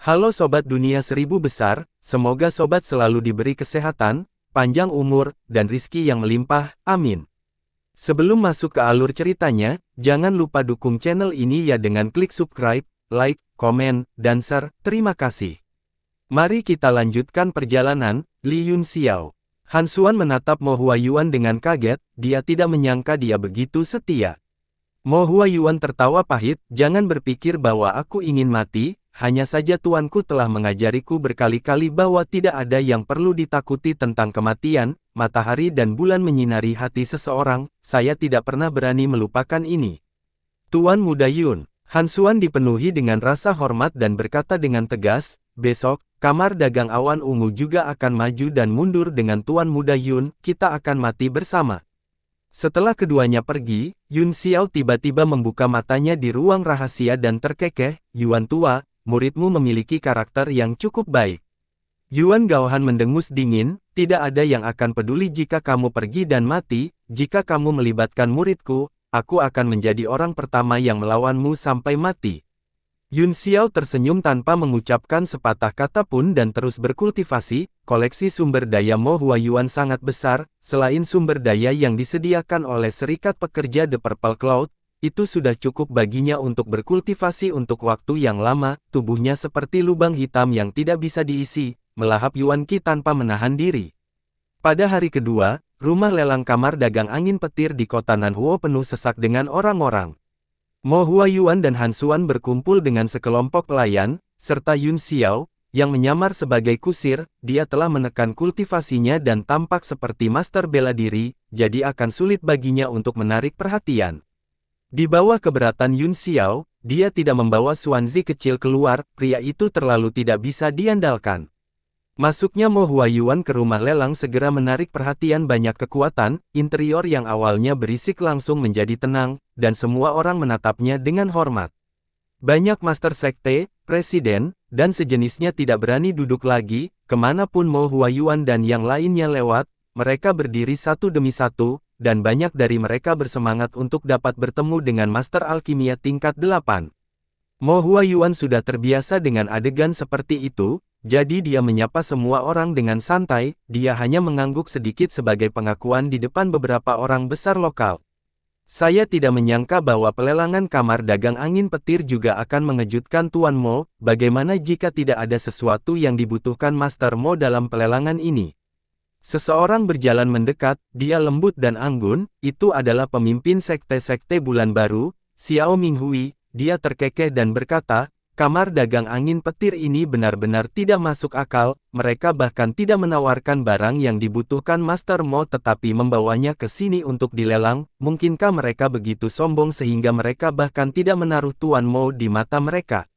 Halo Sobat Dunia Seribu Besar, semoga Sobat selalu diberi kesehatan, panjang umur, dan rizki yang melimpah, amin. Sebelum masuk ke alur ceritanya, jangan lupa dukung channel ini ya dengan klik subscribe, like, komen, dan share, terima kasih. Mari kita lanjutkan perjalanan. Li Yunxiao. Han Xuan menatap Mo Huayuan dengan kaget, dia tidak menyangka dia begitu setia. Mo Huayuan tertawa pahit, jangan berpikir bahwa aku ingin mati, hanya saja tuanku telah mengajariku berkali-kali bahwa tidak ada yang perlu ditakuti tentang kematian, matahari dan bulan menyinari hati seseorang, saya tidak pernah berani melupakan ini. Tuan Muda Yun, Han Xuan dipenuhi dengan rasa hormat dan berkata dengan tegas, besok, kamar dagang awan ungu juga akan maju dan mundur dengan Tuan Muda Yun, kita akan mati bersama. Setelah keduanya pergi, Yun Xiao tiba-tiba membuka matanya di ruang rahasia dan terkekeh, Yuan tua, muridmu memiliki karakter yang cukup baik. Yuan Gaohan mendengus dingin, tidak ada yang akan peduli jika kamu pergi dan mati, jika kamu melibatkan muridku, aku akan menjadi orang pertama yang melawanmu sampai mati. Yun Xiao tersenyum tanpa mengucapkan sepatah kata pun dan terus berkultivasi. Koleksi sumber daya Mo Huayuan sangat besar, selain sumber daya yang disediakan oleh Serikat Pekerja The Purple Cloud, itu sudah cukup baginya untuk berkultivasi untuk waktu yang lama. Tubuhnya seperti lubang hitam yang tidak bisa diisi, melahap Yuan Qi tanpa menahan diri. Pada hari kedua, rumah lelang kamar dagang angin petir di kota Nanhuo penuh sesak dengan orang-orang. Mo Huayuan dan Han Xuan berkumpul dengan sekelompok pelayan, serta Yun Xiao, yang menyamar sebagai kusir. Dia telah menekan kultivasinya dan tampak seperti master bela diri, jadi akan sulit baginya untuk menarik perhatian. Di bawah keberatan Yun Xiao, dia tidak membawa Xuanzi kecil keluar, pria itu terlalu tidak bisa diandalkan. Masuknya Mo Huayuan ke rumah lelang segera menarik perhatian banyak kekuatan, interior yang awalnya berisik langsung menjadi tenang, dan semua orang menatapnya dengan hormat. Banyak master sekte, presiden, dan sejenisnya tidak berani duduk lagi, kemanapun Mo Huayuan dan yang lainnya lewat, mereka berdiri satu demi satu, dan banyak dari mereka bersemangat untuk dapat bertemu dengan master alkimia tingkat 8. Mo Huayuan sudah terbiasa dengan adegan seperti itu, jadi dia menyapa semua orang dengan santai, dia hanya mengangguk sedikit sebagai pengakuan di depan beberapa orang besar lokal. Saya tidak menyangka bahwa pelelangan kamar dagang angin petir juga akan mengejutkan Tuan Mo, bagaimana jika tidak ada sesuatu yang dibutuhkan Master Mo dalam pelelangan ini? Seseorang berjalan mendekat, dia lembut dan anggun, itu adalah pemimpin sekte-sekte bulan baru, Xiao Minghui, dia terkekeh dan berkata, kamar dagang angin petir ini benar-benar tidak masuk akal, mereka bahkan tidak menawarkan barang yang dibutuhkan Master Mo tetapi membawanya ke sini untuk dilelang, mungkinkah mereka begitu sombong sehingga mereka bahkan tidak menaruh Tuan Mo di mata mereka?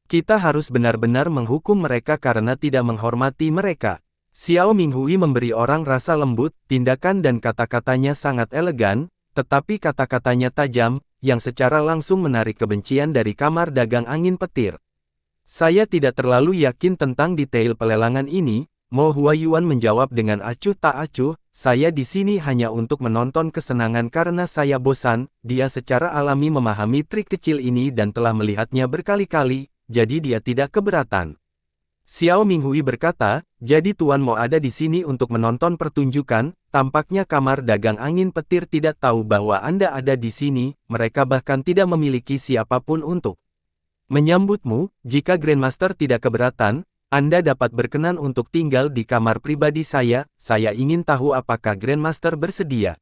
Kita harus benar-benar menghukum mereka karena tidak menghormati mereka. Xiao Minghui memberi orang rasa lembut, tindakan dan kata-katanya sangat elegan, tetapi kata-katanya tajam, yang secara langsung menarik kebencian dari kamar dagang angin petir. Saya tidak terlalu yakin tentang detail pelelangan ini, Mo Huayuan menjawab dengan acuh tak acuh, saya di sini hanya untuk menonton kesenangan karena saya bosan. Dia secara alami memahami trik kecil ini dan telah melihatnya berkali-kali, jadi dia tidak keberatan. Xiao Minghui berkata, jadi Tuan Mo ada di sini untuk menonton pertunjukan, tampaknya kamar dagang angin petir tidak tahu bahwa Anda ada di sini, mereka bahkan tidak memiliki siapapun untuk menyambutmu. Jika Grandmaster tidak keberatan, Anda dapat berkenan untuk tinggal di kamar pribadi saya ingin tahu apakah Grandmaster bersedia.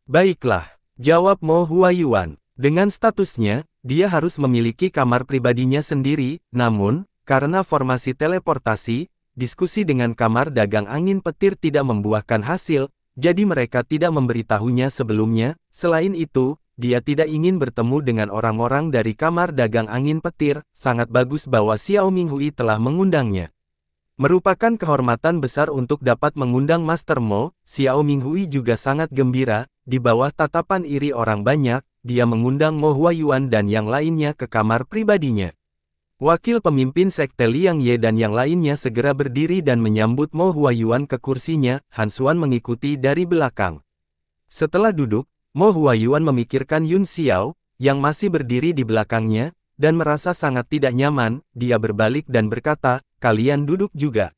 Baiklah, jawab Mo Huayuan. Dengan statusnya, dia harus memiliki kamar pribadinya sendiri, namun, karena formasi teleportasi, diskusi dengan kamar dagang angin petir tidak membuahkan hasil, jadi mereka tidak memberitahunya sebelumnya. Selain itu, dia tidak ingin bertemu dengan orang-orang dari kamar dagang angin petir. Sangat bagus bahwa Xiao Minghui telah mengundangnya. Merupakan kehormatan besar untuk dapat mengundang Master Mo. Xiao Minghui juga sangat gembira, di bawah tatapan iri orang banyak, dia mengundang Mo Huayuan dan yang lainnya ke kamar pribadinya. Wakil pemimpin sekte Liang Ye dan yang lainnya segera berdiri dan menyambut Mo Huayuan ke kursinya. Han Xuan mengikuti dari belakang. Setelah duduk, Mo Huayuan memikirkan Yun Xiao, yang masih berdiri di belakangnya, dan merasa sangat tidak nyaman, dia berbalik dan berkata, kalian duduk juga.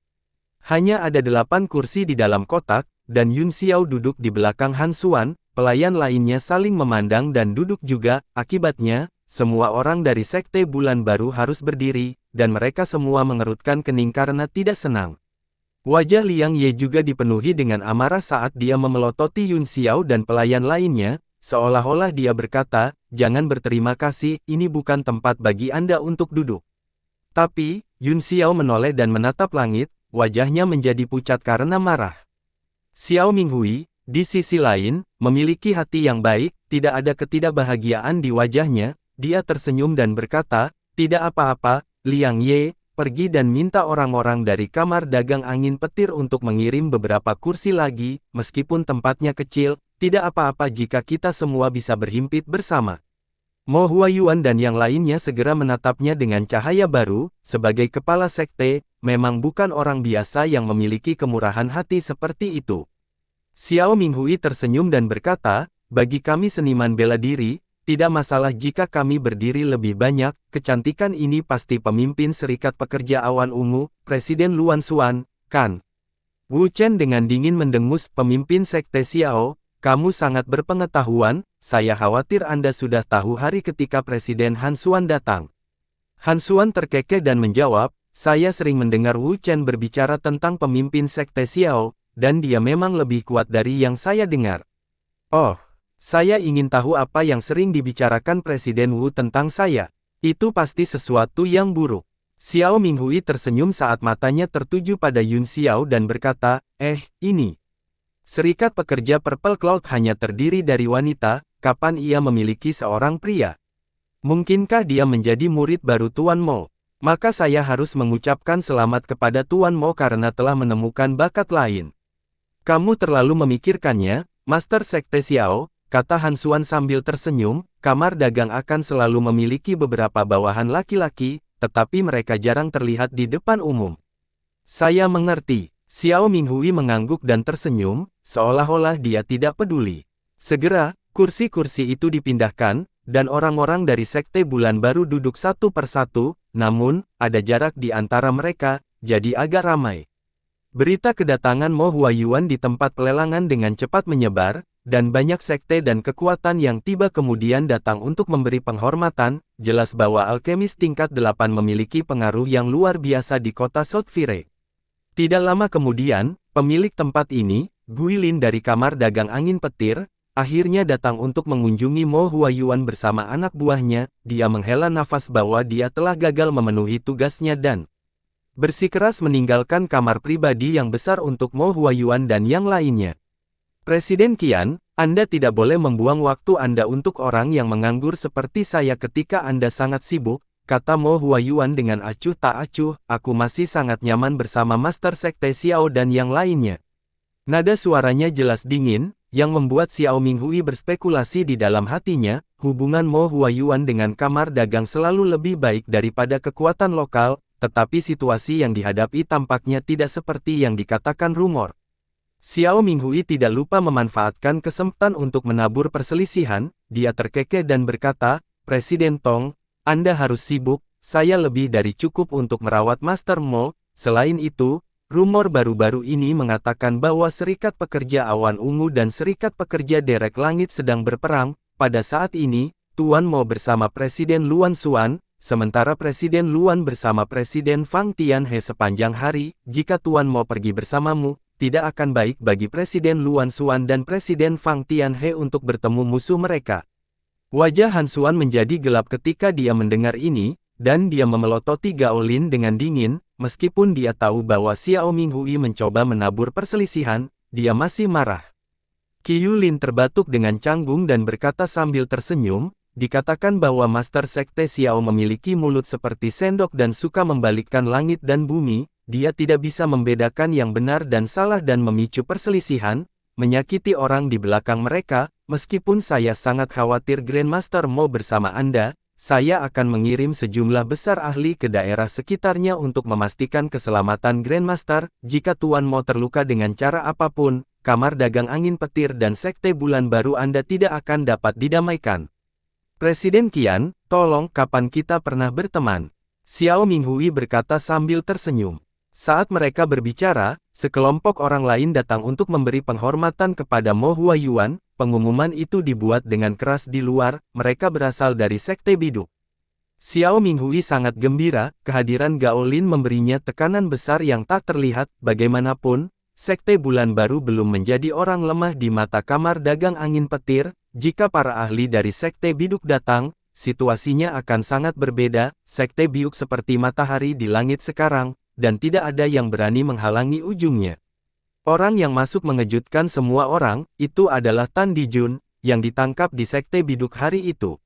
Hanya ada 8 kursi di dalam kotak, dan Yun Xiao duduk di belakang Han Xuan, pelayan lainnya saling memandang dan duduk juga, akibatnya, semua orang dari Sekte Bulan Baru harus berdiri, dan mereka semua mengerutkan kening karena tidak senang. Wajah Liang Ye juga dipenuhi dengan amarah saat dia memelototi Yun Xiao dan pelayan lainnya, seolah-olah dia berkata, jangan berterima kasih, ini bukan tempat bagi Anda untuk duduk. Tapi, Yun Xiao menoleh dan menatap langit, wajahnya menjadi pucat karena marah. Xiao Minghui, di sisi lain, memiliki hati yang baik, tidak ada ketidakbahagiaan di wajahnya, dia tersenyum dan berkata, tidak apa-apa, Liang Ye, pergi dan minta orang-orang dari kamar dagang angin petir untuk mengirim beberapa kursi lagi, meskipun tempatnya kecil, tidak apa-apa jika kita semua bisa berhimpit bersama. Mo Huayuan dan yang lainnya segera menatapnya dengan cahaya baru, sebagai kepala sekte, memang bukan orang biasa yang memiliki kemurahan hati seperti itu. Xiao Minghui tersenyum dan berkata, bagi kami seniman bela diri, tidak masalah jika kami berdiri lebih banyak, kecantikan ini pasti pemimpin Serikat Pekerja Awan Ungu, Presiden Luan Xuan, kan? Wu Chen dengan dingin mendengus pemimpin sekte Xiao, kamu sangat berpengetahuan, saya khawatir Anda sudah tahu hari ketika Presiden Han Xuan datang. Han Xuan terkekeh dan menjawab, saya sering mendengar Wu Chen berbicara tentang pemimpin sekte Xiao, dan dia memang lebih kuat dari yang saya dengar. Oh, saya ingin tahu apa yang sering dibicarakan Presiden Wu tentang saya. Itu pasti sesuatu yang buruk. Xiao Minghui tersenyum saat matanya tertuju pada Yun Xiao dan berkata, ini. Serikat Pekerja Purple Cloud hanya terdiri dari wanita, kapan ia memiliki seorang pria? Mungkinkah dia menjadi murid baru Tuan Mo? Maka saya harus mengucapkan selamat kepada Tuan Mo karena telah menemukan bakat lain. Kamu terlalu memikirkannya, Master Sekte Xiao, kata Han Xuan sambil tersenyum, kamar dagang akan selalu memiliki beberapa bawahan laki-laki, tetapi mereka jarang terlihat di depan umum. Saya mengerti. Xiao Minghui mengangguk dan tersenyum, seolah-olah dia tidak peduli. Segera, kursi-kursi itu dipindahkan, dan orang-orang dari Sekte Bulan Baru duduk satu persatu, namun, ada jarak di antara mereka, jadi agak ramai. Berita kedatangan Mo Huayuan di tempat pelelangan dengan cepat menyebar, dan banyak sekte dan kekuatan yang tiba kemudian datang untuk memberi penghormatan, jelas bahwa alkemis tingkat 8 memiliki pengaruh yang luar biasa di kota South Fire. Tidak lama kemudian, pemilik tempat ini, Guilin dari kamar dagang angin petir, akhirnya datang untuk mengunjungi Mo Huayuan bersama anak buahnya. Dia menghela nafas bahwa dia telah gagal memenuhi tugasnya dan bersikeras meninggalkan kamar pribadi yang besar untuk Mo Huayuan dan yang lainnya. Presiden Qian, Anda tidak boleh membuang waktu Anda untuk orang yang menganggur seperti saya ketika Anda sangat sibuk, kata Mo Huayuan dengan acuh tak acuh, aku masih sangat nyaman bersama Master Sekte Xiao dan yang lainnya. Nada suaranya jelas dingin, yang membuat Xiao Minghui berspekulasi di dalam hatinya, hubungan Mo Huayuan dengan kamar dagang selalu lebih baik daripada kekuatan lokal, tetapi situasi yang dihadapi tampaknya tidak seperti yang dikatakan rumor. Xiao Minghui tidak lupa memanfaatkan kesempatan untuk menabur perselisihan, dia terkekeh dan berkata, Presiden Tong, Anda harus sibuk, saya lebih dari cukup untuk merawat Master Mo. Selain itu, rumor baru-baru ini mengatakan bahwa Serikat Pekerja Awan Ungu dan Serikat Pekerja Derek Langit sedang berperang. Pada saat ini, Tuan Mo bersama Presiden Luan Xuan, sementara Presiden Luan bersama Presiden Fang Tianhe sepanjang hari. Jika Tuan Mo pergi bersamamu, tidak akan baik bagi Presiden Luan Xuan dan Presiden Fang Tianhe untuk bertemu musuh mereka. Wajah Han Xuan menjadi gelap ketika dia mendengar ini, dan dia memelototi Gao Lin dengan dingin, meskipun dia tahu bahwa Xiao Minghui mencoba menabur perselisihan, dia masih marah. Qiu Lin terbatuk dengan canggung dan berkata sambil tersenyum, dikatakan bahwa Master Sekte Xiao memiliki mulut seperti sendok dan suka membalikkan langit dan bumi, dia tidak bisa membedakan yang benar dan salah dan memicu perselisihan, menyakiti orang di belakang mereka. Meskipun saya sangat khawatir Grandmaster Mo bersama Anda, saya akan mengirim sejumlah besar ahli ke daerah sekitarnya untuk memastikan keselamatan Grandmaster. Jika Tuan Mo terluka dengan cara apapun, kamar dagang angin petir dan Sekte Bulan Baru Anda tidak akan dapat didamaikan. Presiden Qian, tolong, kapan kita pernah berteman? Xiao Minghui berkata sambil tersenyum. Saat mereka berbicara, sekelompok orang lain datang untuk memberi penghormatan kepada Mo Huayuan. Pengumuman itu dibuat dengan keras di luar, mereka berasal dari Sekte Biduk. Xiao Minghui sangat gembira, kehadiran Gao Lin memberinya tekanan besar yang tak terlihat. Bagaimanapun, Sekte Bulan Baru belum menjadi orang lemah di mata Kamar Dagang Angin Petir. Jika para ahli dari Sekte Biduk datang, situasinya akan sangat berbeda. Sekte Biuk seperti matahari di langit sekarang, dan tidak ada yang berani menghalangi ujungnya. Orang yang masuk mengejutkan semua orang, itu adalah Tan Dijun, yang ditangkap di Sekte Biduk hari itu.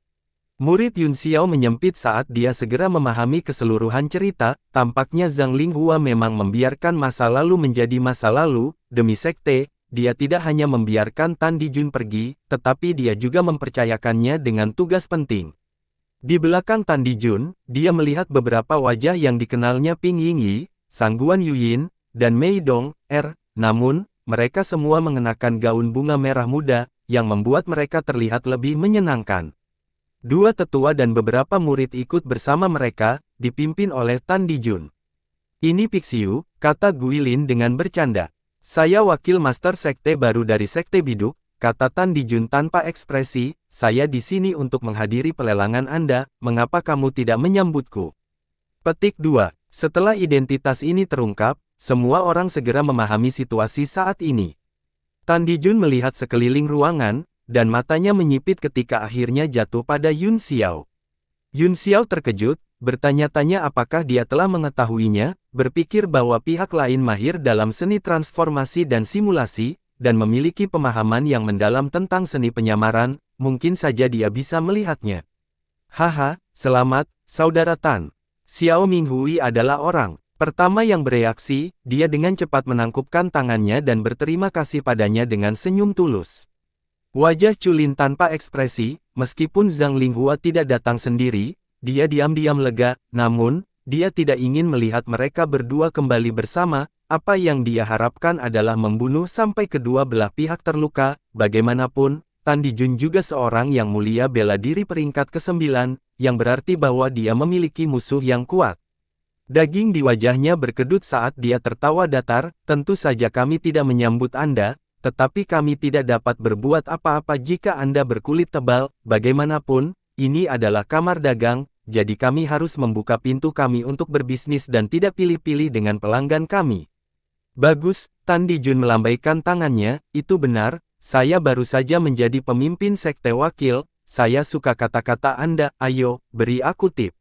Murid Yun Xiao menyempit saat dia segera memahami keseluruhan cerita. Tampaknya Zhang Linghua memang membiarkan masa lalu menjadi masa lalu. Demi sekte, dia tidak hanya membiarkan Tan Dijun pergi, tetapi dia juga mempercayakannya dengan tugas penting. Di belakang Tan Dijun, dia melihat beberapa wajah yang dikenalnya Ping Yingyi, Sangguan Yuyin, dan Mei Dong, namun, mereka semua mengenakan gaun bunga merah muda, yang membuat mereka terlihat lebih menyenangkan. Dua tetua dan beberapa murid ikut bersama mereka, dipimpin oleh Tan Dijun. Ini Pixiu, kata Guilin dengan bercanda. Saya wakil master sekte baru dari Sekte Biduk, kata Tan Dijun tanpa ekspresi. Saya di sini untuk menghadiri pelelangan Anda, mengapa kamu tidak menyambutku? Petik 2. Setelah identitas ini terungkap, semua orang segera memahami situasi saat ini. Tan Dijun melihat sekeliling ruangan, dan matanya menyipit ketika akhirnya jatuh pada Yun Xiao. Yun Xiao terkejut, bertanya-tanya apakah dia telah mengetahuinya, berpikir bahwa pihak lain mahir dalam seni transformasi dan simulasi, dan memiliki pemahaman yang mendalam tentang seni penyamaran, mungkin saja dia bisa melihatnya. Haha, selamat, Saudara Tan. Xiao Minghui adalah orang pertama yang bereaksi. Dia dengan cepat menangkupkan tangannya dan berterima kasih padanya dengan senyum tulus. Wajah Culin tanpa ekspresi, meskipun Zhang Linghua tidak datang sendiri, dia diam-diam lega, namun, dia tidak ingin melihat mereka berdua kembali bersama. Apa yang dia harapkan adalah membunuh sampai kedua belah pihak terluka. Bagaimanapun, Tan Dijun juga seorang yang mulia bela diri peringkat ke-9, yang berarti bahwa dia memiliki musuh yang kuat. Daging di wajahnya berkedut saat dia tertawa datar. Tentu saja kami tidak menyambut Anda, tetapi kami tidak dapat berbuat apa-apa jika Anda berkulit tebal. Bagaimanapun, ini adalah kamar dagang, jadi kami harus membuka pintu kami untuk berbisnis dan tidak pilih-pilih dengan pelanggan kami. Bagus, Tan Dijun melambaikan tangannya. Itu benar, saya baru saja menjadi pemimpin sekte wakil. Saya suka kata-kata Anda. Ayo, beri aku tip.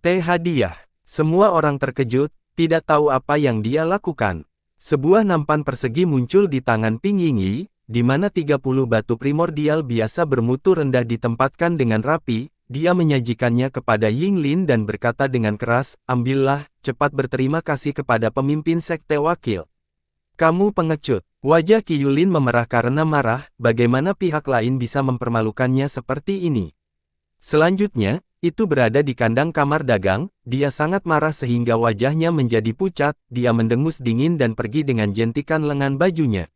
Teh hadiah. Semua orang terkejut, tidak tahu apa yang dia lakukan. Sebuah nampan persegi muncul di tangan Ping Yingyi, di mana 30 batu primordial biasa bermutu rendah ditempatkan dengan rapi. Dia menyajikannya kepada Yinglin dan berkata dengan keras, ambillah, cepat berterima kasih kepada pemimpin sekte wakil. Kamu pengecut. Wajah Qi Yulin memerah karena marah, bagaimana pihak lain bisa mempermalukannya seperti ini. Selanjutnya, itu berada di kandang kamar dagang. Dia sangat marah sehingga wajahnya menjadi pucat. Dia mendengus dingin dan pergi dengan jentikan lengan bajunya.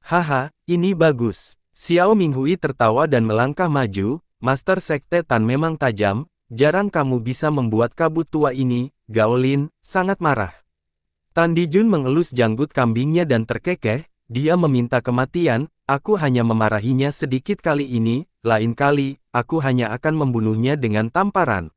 Haha, ini bagus. Xiao Minghui tertawa dan melangkah maju. Master Sekte Tan memang tajam. Jarang kamu bisa membuat kabut tua ini. Gao Lin sangat marah. Tan Dijun mengelus janggut kambingnya dan terkekeh. Dia meminta kematian. Aku hanya memarahinya sedikit kali ini. Lain kali, aku hanya akan membunuhnya dengan tamparan.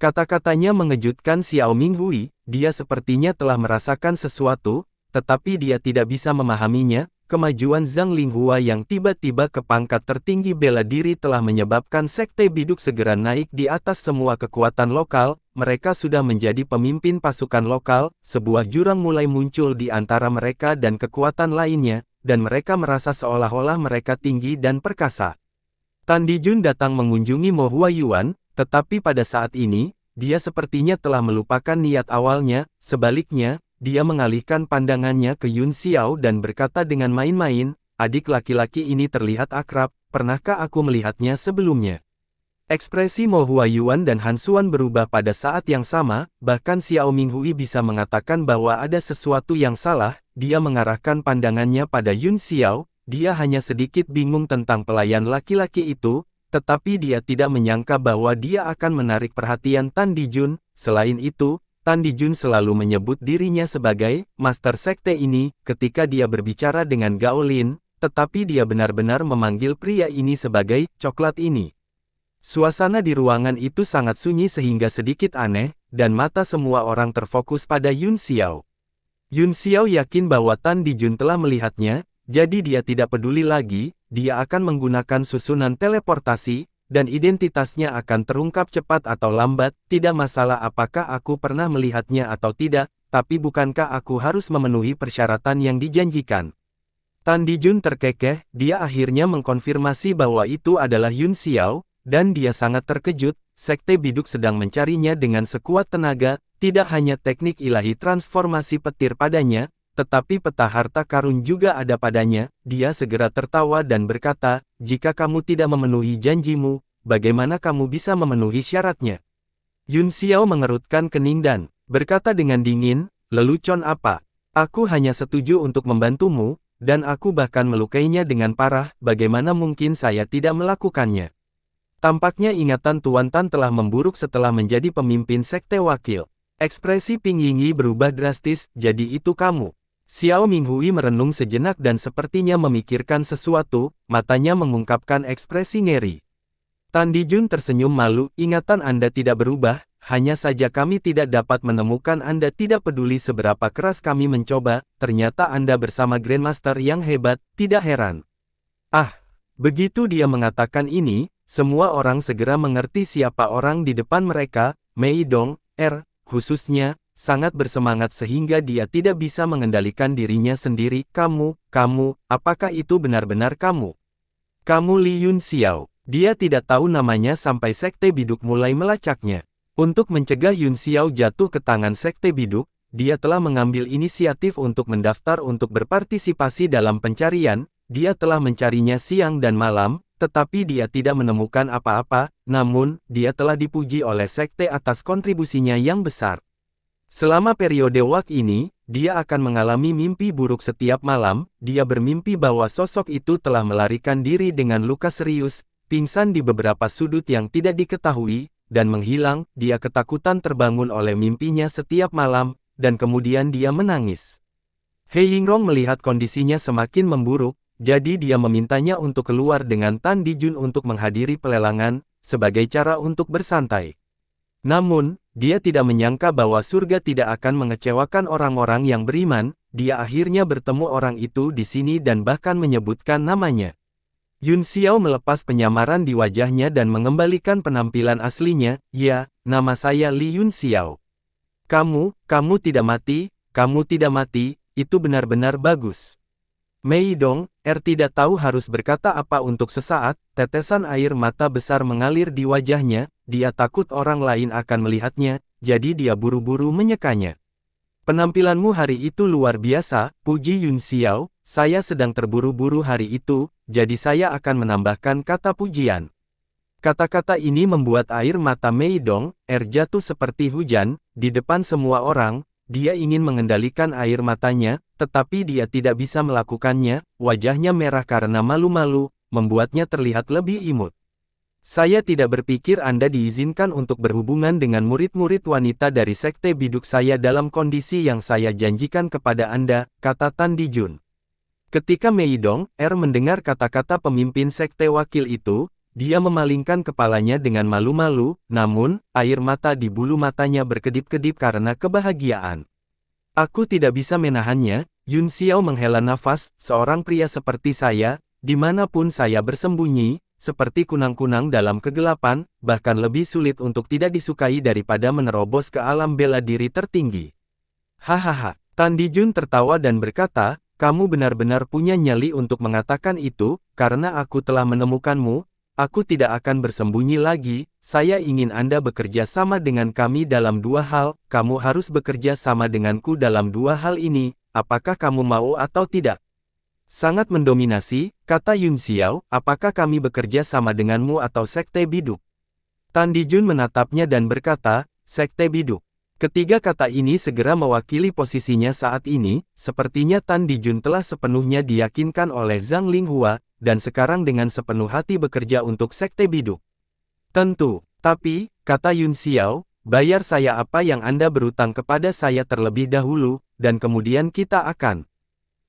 Kata-katanya mengejutkan Xiao Minghui. Dia sepertinya telah merasakan sesuatu, tetapi dia tidak bisa memahaminya. Kemajuan Zhang Linghua yang tiba-tiba ke pangkat tertinggi bela diri telah menyebabkan Sekte Biduk segera naik di atas semua kekuatan lokal. Mereka sudah menjadi pemimpin pasukan lokal. Sebuah jurang mulai muncul di antara mereka dan kekuatan lainnya, dan mereka merasa seolah-olah mereka tinggi dan perkasa. Tan Dijun datang mengunjungi Mo Huayuan, tetapi pada saat ini, dia sepertinya telah melupakan niat awalnya. Sebaliknya, dia mengalihkan pandangannya ke Yun Xiao dan berkata dengan main-main, adik laki-laki ini terlihat akrab, pernahkah aku melihatnya sebelumnya? Ekspresi Mo Huayuan dan Han Xuan berubah pada saat yang sama, bahkan Xiao Minghui bisa mengatakan bahwa ada sesuatu yang salah. Dia mengarahkan pandangannya pada Yun Xiao. Dia hanya sedikit bingung tentang pelayan laki-laki itu. tetapi dia tidak menyangka bahwa dia akan menarik perhatian Tan Dijun. Selain itu, Tan Dijun selalu menyebut dirinya sebagai Master Sekte ini ketika dia berbicara dengan Gao Lin, tetapi dia benar-benar memanggil pria ini sebagai coklat ini. Suasana di ruangan itu sangat sunyi sehingga sedikit aneh, dan mata semua orang terfokus pada Yun Xiao. Yun Xiao yakin bahwa Tan Dijun telah melihatnya, jadi dia tidak peduli lagi, dia akan menggunakan susunan teleportasi, dan identitasnya akan terungkap cepat atau lambat, tidak masalah apakah aku pernah melihatnya atau tidak, tapi bukankah aku harus memenuhi persyaratan yang dijanjikan? Tan Dijun terkekeh, dia akhirnya mengkonfirmasi bahwa itu adalah Yun Xiao, dan dia sangat terkejut, Sekte Biduk sedang mencarinya dengan sekuat tenaga, tidak hanya teknik ilahi transformasi petir padanya, tetapi peta harta karun juga ada padanya. Dia segera tertawa dan berkata, jika kamu tidak memenuhi janjimu, bagaimana kamu bisa memenuhi syaratnya? Yun Xiao mengerutkan kening dan berkata dengan dingin, lelucon apa? Aku hanya setuju untuk membantumu, dan aku bahkan melukainya dengan parah, bagaimana mungkin saya tidak melakukannya? Tampaknya ingatan Tuan Tan telah memburuk setelah menjadi pemimpin sekte wakil. Ekspresi Ping Yingyi berubah drastis, jadi itu kamu. Xiao Minghui merenung sejenak dan sepertinya memikirkan sesuatu, matanya mengungkapkan ekspresi ngeri. Tan Dijun tersenyum malu, ingatan Anda tidak berubah, hanya saja kami tidak dapat menemukan Anda tidak peduli seberapa keras kami mencoba, ternyata Anda bersama Grandmaster yang hebat, tidak heran. Ah, begitu dia mengatakan ini, semua orang segera mengerti siapa orang di depan mereka, Mei Dong, khususnya, sangat bersemangat sehingga dia tidak bisa mengendalikan dirinya sendiri. Kamu, apakah itu benar-benar kamu? Kamu Li Yun Xiao. Dia tidak tahu namanya sampai Sekte Biduk mulai melacaknya. Untuk mencegah Yun Xiao jatuh ke tangan Sekte Biduk, dia telah mengambil inisiatif untuk mendaftar untuk berpartisipasi dalam pencarian. Dia telah mencarinya siang dan malam, tetapi dia tidak menemukan apa-apa, namun, dia telah dipuji oleh sekte atas kontribusinya yang besar. Selama periode waktu ini, dia akan mengalami mimpi buruk setiap malam, dia bermimpi bahwa sosok itu telah melarikan diri dengan luka serius, pingsan di beberapa sudut yang tidak diketahui, dan menghilang, dia ketakutan terbangun oleh mimpinya setiap malam, dan kemudian dia menangis. He Yingrong melihat kondisinya semakin memburuk, jadi dia memintanya untuk keluar dengan Tan Dijun untuk menghadiri pelelangan, sebagai cara untuk bersantai. Namun, dia tidak menyangka bahwa surga tidak akan mengecewakan orang-orang yang beriman, dia akhirnya bertemu orang itu di sini dan bahkan menyebutkan namanya. Yun Xiao melepas penyamaran di wajahnya dan mengembalikan penampilan aslinya, ya, nama saya Li Yun Xiao. Kamu tidak mati, itu benar-benar bagus. Mei Dong, tidak tahu harus berkata apa untuk sesaat, tetesan air mata besar mengalir di wajahnya, dia takut orang lain akan melihatnya, jadi dia buru-buru menyekanya. Penampilanmu hari itu luar biasa, puji Yun Xiao, saya sedang terburu-buru hari itu, jadi saya akan menambahkan kata pujian. Kata-kata ini membuat air mata Mei Dong, jatuh seperti hujan, di depan semua orang. Dia ingin mengendalikan air matanya, tetapi dia tidak bisa melakukannya, wajahnya merah karena malu-malu, membuatnya terlihat lebih imut. Saya tidak berpikir Anda diizinkan untuk berhubungan dengan murid-murid wanita dari Sekte Biduk saya dalam kondisi yang saya janjikan kepada Anda, kata Tan Dijun. Ketika Mei Dong, mendengar kata-kata pemimpin Sekte Wakil itu, dia memalingkan kepalanya dengan malu-malu, namun, air mata di bulu matanya berkedip-kedip karena kebahagiaan. Aku tidak bisa menahannya, Yun Xiao menghela nafas, seorang pria seperti saya, dimanapun saya bersembunyi, seperti kunang-kunang dalam kegelapan, bahkan lebih sulit untuk tidak disukai daripada menerobos ke alam bela diri tertinggi. Hahaha, Tan Dijun tertawa dan berkata, kamu benar-benar punya nyali untuk mengatakan itu, karena aku telah menemukanmu. Aku tidak akan bersembunyi lagi, saya ingin Anda bekerja sama dengan kami dalam dua hal, kamu harus bekerja sama denganku dalam dua hal ini, apakah kamu mau atau tidak? Sangat mendominasi, kata Yun Xiao, apakah kami bekerja sama denganmu atau Sekte Biduk? Tan Dijun menatapnya dan berkata, Sekte Biduk. Ketiga kata ini segera mewakili posisinya saat ini, sepertinya Tan Dijun telah sepenuhnya diyakinkan oleh Zhang Linghua, dan sekarang dengan sepenuh hati bekerja untuk Sekte Biduk. Tentu, tapi, kata Yun Xiao, bayar saya apa yang Anda berutang kepada saya terlebih dahulu, dan kemudian kita akan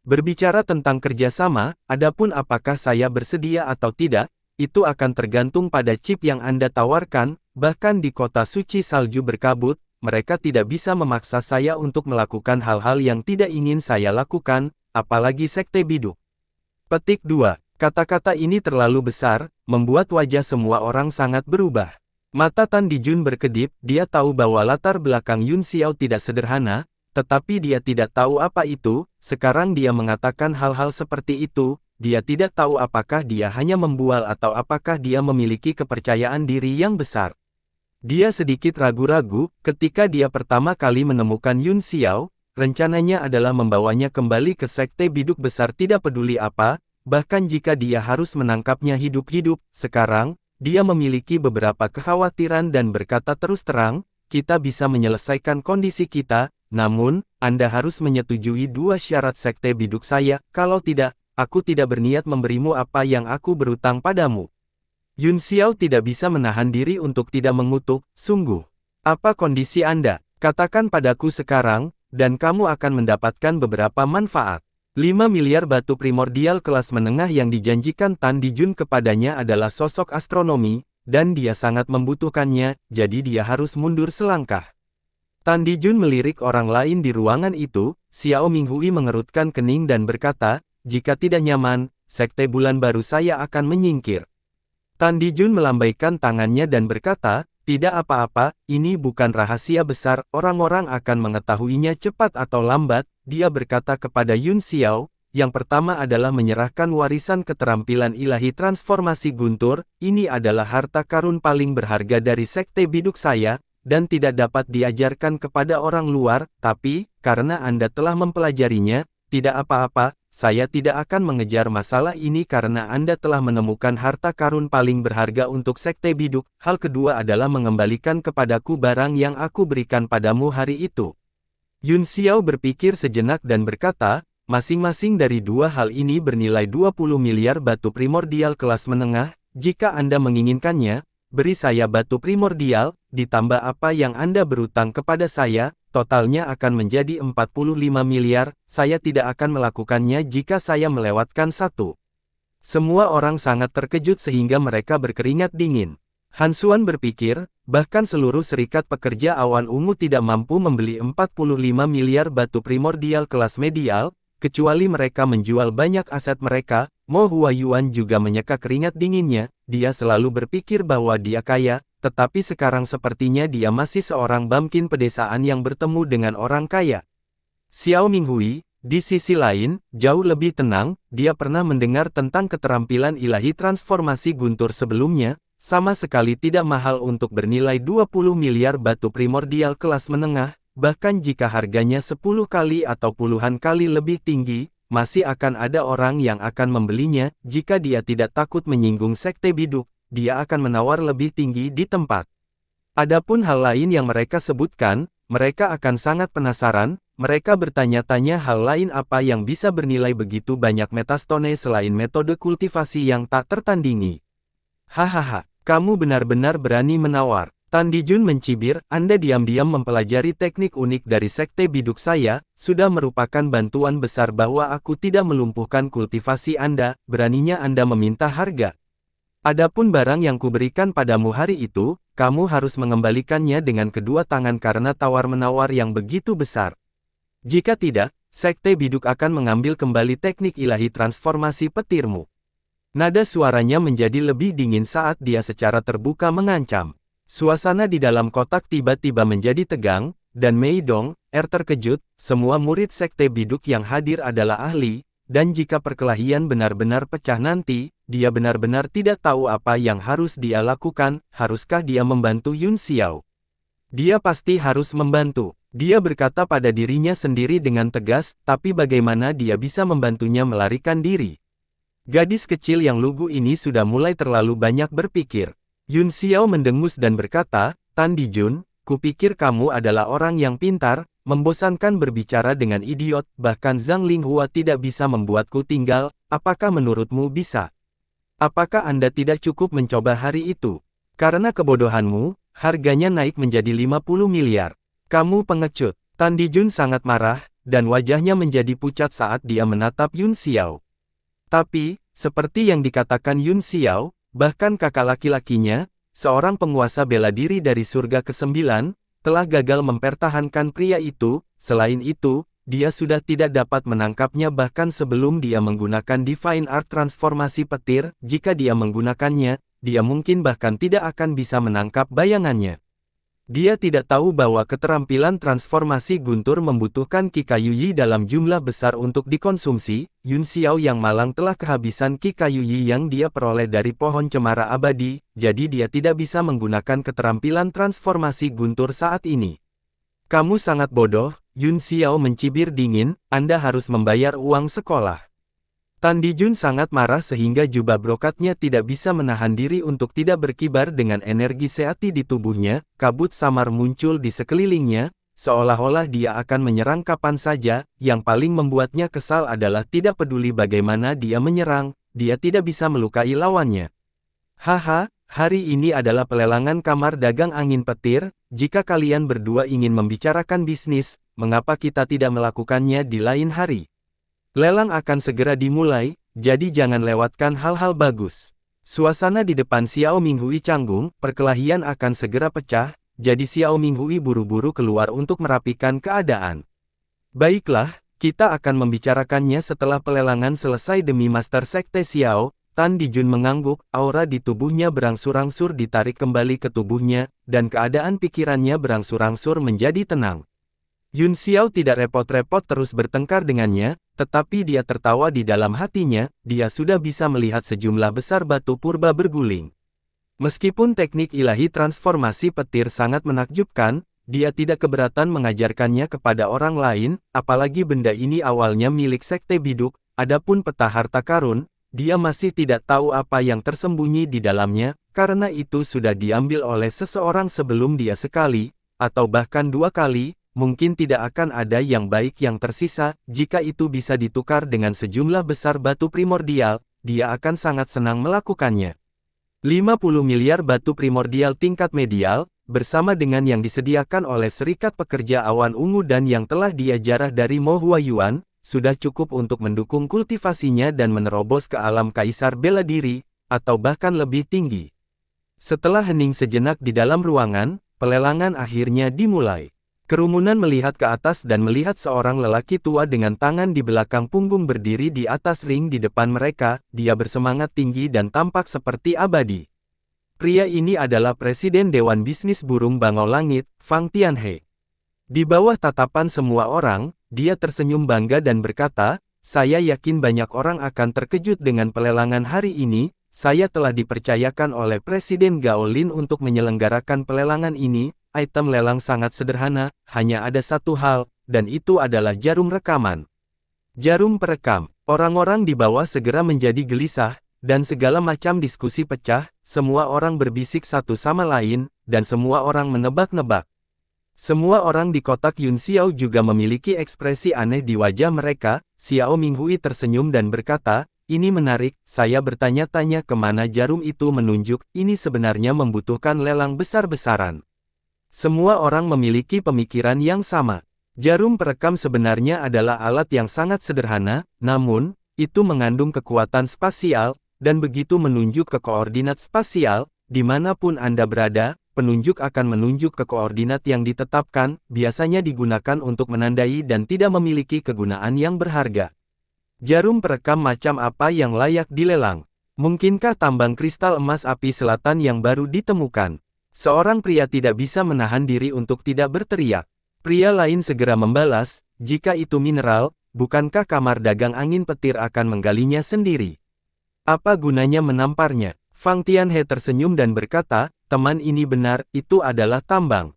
berbicara tentang kerjasama. Adapun apakah saya bersedia atau tidak, itu akan tergantung pada chip yang Anda tawarkan. Bahkan di kota suci salju berkabut, mereka tidak bisa memaksa saya untuk melakukan hal-hal yang tidak ingin saya lakukan, apalagi Sekte Biduk. Petik 2. Kata-kata ini terlalu besar, membuat wajah semua orang sangat berubah. Mata Tan Dijun berkedip, dia tahu bahwa latar belakang Yun Xiao tidak sederhana, tetapi dia tidak tahu apa itu. Sekarang dia mengatakan hal-hal seperti itu, dia tidak tahu apakah dia hanya membual atau apakah dia memiliki kepercayaan diri yang besar. Dia sedikit ragu-ragu, ketika dia pertama kali menemukan Yun Xiao, rencananya adalah membawanya kembali ke Sekte Biduk Besar tidak peduli apa, bahkan jika dia harus menangkapnya hidup-hidup. Sekarang, dia memiliki beberapa kekhawatiran dan berkata terus terang, kita bisa menyelesaikan kondisi kita, namun, Anda harus menyetujui dua syarat Sekte Biduk saya, kalau tidak, aku tidak berniat memberimu apa yang aku berutang padamu. Yun Xiao tidak bisa menahan diri untuk tidak mengutuk, sungguh. Apa kondisi Anda? Katakan padaku sekarang, dan kamu akan mendapatkan beberapa manfaat. 5 miliar batu primordial kelas menengah yang dijanjikan Tan Dijun kepadanya adalah sosok astronomi, dan dia sangat membutuhkannya, jadi dia harus mundur selangkah. Tan Dijun melirik orang lain di ruangan itu. Xiao Minghui mengerutkan kening dan berkata, jika tidak nyaman, Sekte Bulan Baru saya akan menyingkir. Tan Dijun melambaikan tangannya dan berkata, tidak apa-apa, ini bukan rahasia besar, orang-orang akan mengetahuinya cepat atau lambat. Dia berkata kepada Yun Xiao, yang pertama adalah menyerahkan warisan keterampilan ilahi transformasi guntur, ini adalah harta karun paling berharga dari Sekte Biduk saya, dan tidak dapat diajarkan kepada orang luar, tapi, karena Anda telah mempelajarinya, tidak apa-apa. Saya tidak akan mengejar masalah ini karena Anda telah menemukan harta karun paling berharga untuk Sekte Biduk. Hal kedua adalah mengembalikan kepadaku barang yang aku berikan padamu hari itu. Yun Xiao berpikir sejenak dan berkata, masing-masing dari dua hal ini bernilai 20 miliar batu primordial kelas menengah. Jika Anda menginginkannya, beri saya batu primordial, ditambah apa yang Anda berutang kepada saya. Totalnya akan menjadi 45 miliar, saya tidak akan melakukannya jika saya melewatkan satu. Semua orang sangat terkejut sehingga mereka berkeringat dingin. Han Xuan berpikir, bahkan seluruh serikat pekerja awan ungu tidak mampu membeli 45 miliar batu primordial kelas medial, kecuali mereka menjual banyak aset mereka. Mo Huayuan juga menyeka keringat dinginnya, dia selalu berpikir bahwa dia kaya, tetapi sekarang sepertinya dia masih seorang bamkin pedesaan yang bertemu dengan orang kaya. Xiao Minghui, di sisi lain, jauh lebih tenang, dia pernah mendengar tentang keterampilan ilahi transformasi guntur sebelumnya, sama sekali tidak mahal untuk bernilai 20 miliar batu primordial kelas menengah, bahkan jika harganya 10 kali atau puluhan kali lebih tinggi, masih akan ada orang yang akan membelinya. Jika dia tidak takut menyinggung Sekte Biduk, dia akan menawar lebih tinggi di tempat. Adapun hal lain yang mereka sebutkan, mereka akan sangat penasaran. Mereka bertanya-tanya hal lain apa yang bisa bernilai begitu banyak metastone selain metode kultivasi yang tak tertandingi. Hahaha, kamu benar-benar berani menawar. Tan Dijun mencibir, Anda diam-diam mempelajari teknik unik dari Sekte Biduk saya, sudah merupakan bantuan besar bahwa aku tidak melumpuhkan kultivasi Anda, beraninya Anda meminta harga. Adapun barang yang kuberikan padamu hari itu, kamu harus mengembalikannya dengan kedua tangan karena tawar-menawar yang begitu besar. Jika tidak, Sekte Biduk akan mengambil kembali teknik ilahi transformasi petirmu. Nada suaranya menjadi lebih dingin saat dia secara terbuka mengancam. Suasana di dalam kotak tiba-tiba menjadi tegang, dan Mei Dong, terkejut, semua murid Sekte Biduk yang hadir adalah ahli, dan jika perkelahian benar-benar pecah nanti, dia benar-benar tidak tahu apa yang harus dia lakukan. Haruskah dia membantu Yun Xiao? Dia pasti harus membantu. Dia berkata pada dirinya sendiri dengan tegas, tapi bagaimana dia bisa membantunya melarikan diri? Gadis kecil yang lugu ini sudah mulai terlalu banyak berpikir. Yun Xiao mendengus dan berkata, Tan Dijun, kupikir kamu adalah orang yang pintar, membosankan berbicara dengan idiot, bahkan Zhang Linghua tidak bisa membuatku tinggal, apakah menurutmu bisa? Apakah Anda tidak cukup mencoba hari itu? Karena kebodohanmu, harganya naik menjadi 50 miliar. Kamu pengecut. Tan Dijun sangat marah, dan wajahnya menjadi pucat saat dia menatap Yun Xiao. Tapi, seperti yang dikatakan Yun Xiao, bahkan kakak laki-lakinya, seorang penguasa bela diri dari surga ke-9, telah gagal mempertahankan pria itu. Selain itu, dia sudah tidak dapat menangkapnya bahkan sebelum dia menggunakan Divine Art transformasi petir. Jika dia menggunakannya, dia mungkin bahkan tidak akan bisa menangkap bayangannya. Dia tidak tahu bahwa keterampilan transformasi guntur membutuhkan Qi Kayu Yi dalam jumlah besar untuk dikonsumsi. Yun Xiao yang malang telah kehabisan Qi Kayu Yi yang dia peroleh dari pohon cemara abadi, jadi dia tidak bisa menggunakan keterampilan transformasi guntur saat ini. Kamu sangat bodoh, Yun Xiao mencibir dingin, Anda harus membayar uang sekolah. Tan Dijun sangat marah sehingga jubah brokatnya tidak bisa menahan diri untuk tidak berkibar dengan energi seati di tubuhnya. Kabut samar muncul di sekelilingnya, seolah-olah dia akan menyerang kapan saja. Yang paling membuatnya kesal adalah tidak peduli bagaimana dia menyerang, dia tidak bisa melukai lawannya. Haha, hari ini adalah pelelangan kamar dagang angin petir. Jika kalian berdua ingin membicarakan bisnis, mengapa kita tidak melakukannya di lain hari? Lelang akan segera dimulai, jadi jangan lewatkan hal-hal bagus. Suasana di depan Xiao Minghui canggung, perkelahian akan segera pecah, jadi Xiao Minghui buru-buru keluar untuk merapikan keadaan. Baiklah, kita akan membicarakannya setelah pelelangan selesai demi Master Sekte Xiao. Tan Dijun mengangguk, aura di tubuhnya berangsur-angsur ditarik kembali ke tubuhnya, dan keadaan pikirannya berangsur-angsur menjadi tenang. Yun Xiao tidak repot-repot terus bertengkar dengannya, tetapi dia tertawa di dalam hatinya, dia sudah bisa melihat sejumlah besar batu purba berguling. Meskipun teknik ilahi transformasi petir sangat menakjubkan, dia tidak keberatan mengajarkannya kepada orang lain, apalagi benda ini awalnya milik Sekte Biduk. Adapun peta harta karun, dia masih tidak tahu apa yang tersembunyi di dalamnya, karena itu sudah diambil oleh seseorang sebelum dia sekali, atau bahkan 2 kali. Mungkin tidak akan ada yang baik yang tersisa. Jika itu bisa ditukar dengan sejumlah besar batu primordial, dia akan sangat senang melakukannya. 50 miliar batu primordial tingkat medial, bersama dengan yang disediakan oleh Serikat Pekerja Awan Ungu dan yang telah dia jarah dari Mo Huayuan, sudah cukup untuk mendukung kultivasinya dan menerobos ke alam kaisar bela diri, atau bahkan lebih tinggi. Setelah hening sejenak di dalam ruangan, pelelangan akhirnya dimulai. Kerumunan melihat ke atas dan melihat seorang lelaki tua dengan tangan di belakang punggung berdiri di atas ring di depan mereka. Dia bersemangat tinggi dan tampak seperti abadi. Pria ini adalah Presiden Dewan Bisnis Burung Bangau Langit, Fang Tianhe. Di bawah tatapan semua orang, dia tersenyum bangga dan berkata, "Saya yakin banyak orang akan terkejut dengan pelelangan hari ini. Saya telah dipercayakan oleh Presiden Gao Lin untuk menyelenggarakan pelelangan ini. Item lelang sangat sederhana, hanya ada satu hal, dan itu adalah jarum rekaman." Jarum perekam. Orang-orang di bawah segera menjadi gelisah, dan segala macam diskusi pecah. Semua orang berbisik satu sama lain, dan semua orang menebak-nebak. Semua orang di kotak Yun Xiao juga memiliki ekspresi aneh di wajah mereka. Xiao Minghui tersenyum dan berkata, "Ini menarik, saya bertanya-tanya kemana jarum itu menunjuk. Ini sebenarnya membutuhkan lelang besar-besaran." Semua orang memiliki pemikiran yang sama. Jarum perekam sebenarnya adalah alat yang sangat sederhana, namun, itu mengandung kekuatan spasial, dan begitu menunjuk ke koordinat spasial, dimanapun Anda berada, penunjuk akan menunjuk ke koordinat yang ditetapkan, biasanya digunakan untuk menandai dan tidak memiliki kegunaan yang berharga. Jarum perekam macam apa yang layak dilelang? Mungkinkah tambang kristal emas api selatan yang baru ditemukan? Seorang pria tidak bisa menahan diri untuk tidak berteriak. Pria lain segera membalas, "Jika itu mineral, bukankah kamar dagang angin petir akan menggalinya sendiri? Apa gunanya menamparnya?" Fang Tianhe tersenyum dan berkata, "Teman ini benar, itu adalah tambang."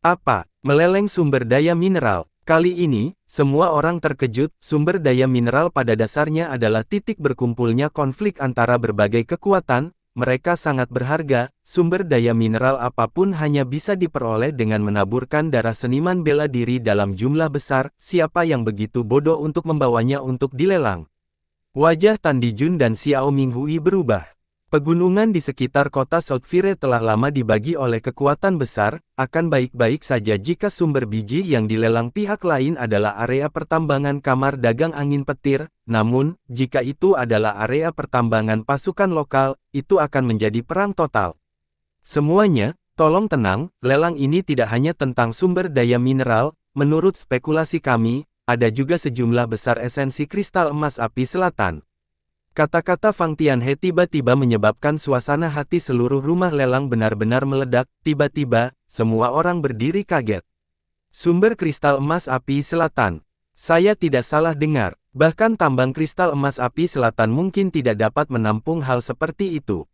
"Apa? Meleleng sumber daya mineral?" Kali ini, semua orang terkejut. Sumber daya mineral pada dasarnya adalah titik berkumpulnya konflik antara berbagai kekuatan, mereka sangat berharga, sumber daya mineral apapun hanya bisa diperoleh dengan menaburkan darah seniman bela diri dalam jumlah besar, siapa yang begitu bodoh untuk membawanya untuk dilelang? Wajah Tan Dijun dan Xiao Minghui berubah. Pegunungan di sekitar kota Southfire telah lama dibagi oleh kekuatan besar, akan baik-baik saja jika sumber biji yang dilelang pihak lain adalah area pertambangan kamar dagang angin petir, namun, jika itu adalah area pertambangan pasukan lokal, itu akan menjadi perang total. Semuanya, tolong tenang, lelang ini tidak hanya tentang sumber daya mineral, menurut spekulasi kami, ada juga sejumlah besar esensi kristal emas api selatan. Kata-kata Fang Tianhe tiba-tiba menyebabkan suasana hati seluruh rumah lelang benar-benar meledak, tiba-tiba, semua orang berdiri kaget. Sumber kristal emas api selatan. Saya tidak salah dengar, bahkan tambang kristal emas api selatan mungkin tidak dapat menampung hal seperti itu.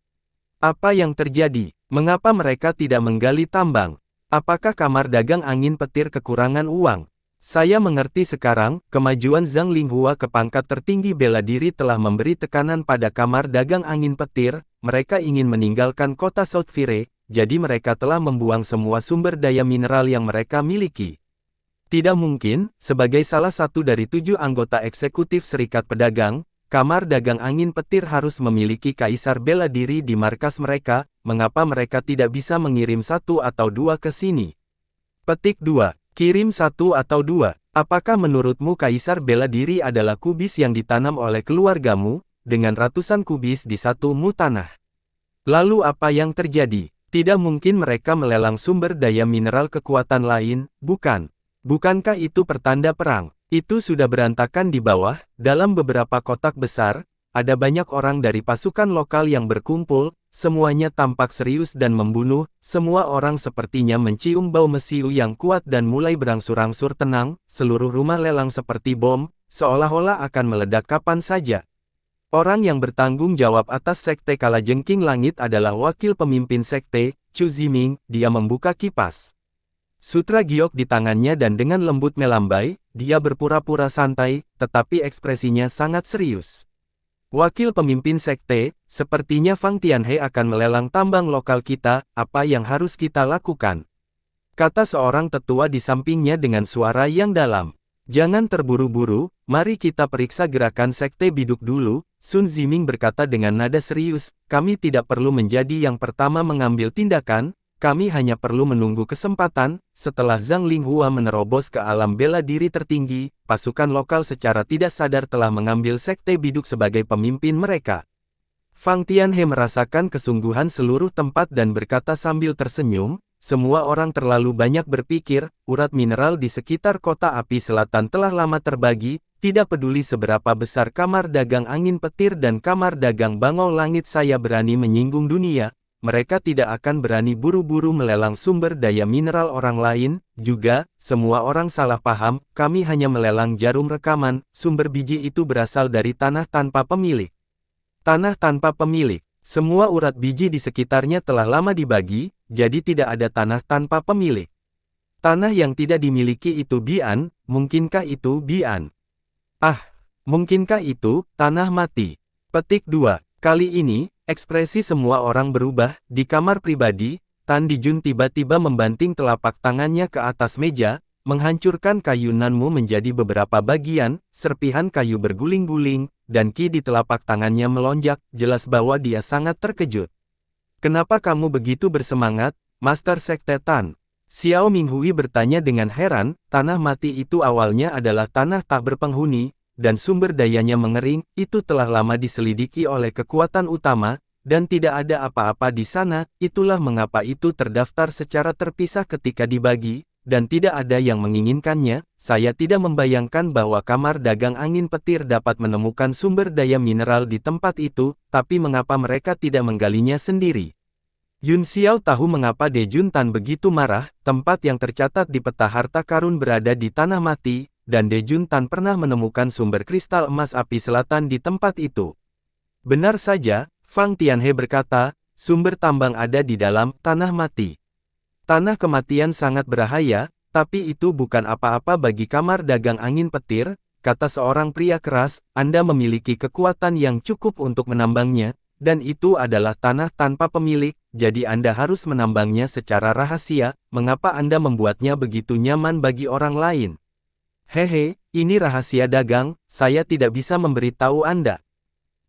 Apa yang terjadi? Mengapa mereka tidak menggali tambang? Apakah kamar dagang angin petir kekurangan uang? Saya mengerti sekarang, kemajuan Zhang Linghua ke pangkat tertinggi bela diri telah memberi tekanan pada kamar dagang angin petir, mereka ingin meninggalkan kota Southfire, jadi mereka telah membuang semua sumber daya mineral yang mereka miliki. Tidak mungkin, sebagai salah satu dari 7 anggota eksekutif Serikat Pedagang, kamar dagang angin petir harus memiliki kaisar bela diri di markas mereka, mengapa mereka tidak bisa mengirim 1 atau 2 ke sini? Petik 2. Kirim 1 atau 2. Apakah menurutmu kaisar bela diri adalah kubis yang ditanam oleh keluargamu, dengan ratusan kubis di satu mu tanah? Lalu apa yang terjadi? Tidak mungkin mereka melelang sumber daya mineral kekuatan lain, bukan? Bukankah itu pertanda perang? Itu sudah berantakan di bawah, dalam beberapa kotak besar, ada banyak orang dari pasukan lokal yang berkumpul, semuanya tampak serius dan membunuh, semua orang sepertinya mencium bau mesiu yang kuat dan mulai berangsur-angsur tenang, seluruh rumah lelang seperti bom, seolah-olah akan meledak kapan saja. Orang yang bertanggung jawab atas Sekte Kalajengking Langit adalah wakil pemimpin Sekte, Chu Ziming, dia membuka kipas sutra giok di tangannya dan dengan lembut melambai, dia berpura-pura santai, tetapi ekspresinya sangat serius. Wakil pemimpin sekte, sepertinya Fang Tianhe akan melelang tambang lokal kita, apa yang harus kita lakukan? Kata seorang tetua di sampingnya dengan suara yang dalam. Jangan terburu-buru, mari kita periksa gerakan sekte biduk dulu, Sun Ziming berkata dengan nada serius, kami tidak perlu menjadi yang pertama mengambil tindakan, kami hanya perlu menunggu kesempatan. Setelah Zhang Linghua menerobos ke alam bela diri tertinggi, pasukan lokal secara tidak sadar telah mengambil sekte biduk sebagai pemimpin mereka. Fang Tianhe merasakan kesungguhan seluruh tempat dan berkata sambil tersenyum, semua orang terlalu banyak berpikir, urat mineral di sekitar kota api selatan telah lama terbagi, tidak peduli seberapa besar kamar dagang angin petir dan kamar dagang bangau langit saya berani menyinggung dunia. Mereka tidak akan berani buru-buru melelang sumber daya mineral orang lain, juga, semua orang salah paham, kami hanya melelang jarum rekaman, sumber biji itu berasal dari tanah tanpa pemilik. Tanah tanpa pemilik, semua urat biji di sekitarnya telah lama dibagi, jadi tidak ada tanah tanpa pemilik. Tanah yang tidak dimiliki itu Bian, mungkinkah itu Bian? Ah, mungkinkah itu, tanah mati? Petik 2, kali ini, ekspresi semua orang berubah. Di kamar pribadi, Tan Dijun tiba-tiba membanting telapak tangannya ke atas meja, menghancurkan kayu nanmu menjadi beberapa bagian, serpihan kayu berguling-guling, dan ki di telapak tangannya melonjak, jelas bahwa dia sangat terkejut. Kenapa kamu begitu bersemangat, Master Sekte Tan? Xiao Minghui bertanya dengan heran, tanah mati itu awalnya adalah tanah tak berpenghuni, dan sumber dayanya mengering, itu telah lama diselidiki oleh kekuatan utama, dan tidak ada apa-apa di sana, itulah mengapa itu terdaftar secara terpisah ketika dibagi, dan tidak ada yang menginginkannya. Saya tidak membayangkan bahwa kamar dagang angin petir dapat menemukan sumber daya mineral di tempat itu, tapi mengapa mereka tidak menggalinya sendiri? Yun Xiao tahu mengapa De Jun Tan begitu marah, tempat yang tercatat di peta harta karun berada di tanah mati, dan De Jun Tan pernah menemukan sumber kristal emas api selatan di tempat itu. Benar saja, Fang Tianhe berkata, sumber tambang ada di dalam tanah mati. Tanah kematian sangat berbahaya, tapi itu bukan apa-apa bagi kamar dagang angin petir, kata seorang pria keras, Anda memiliki kekuatan yang cukup untuk menambangnya, dan itu adalah tanah tanpa pemilik, jadi Anda harus menambangnya secara rahasia. Mengapa Anda membuatnya begitu nyaman bagi orang lain? Hehe, ini rahasia dagang, saya tidak bisa memberitahu Anda.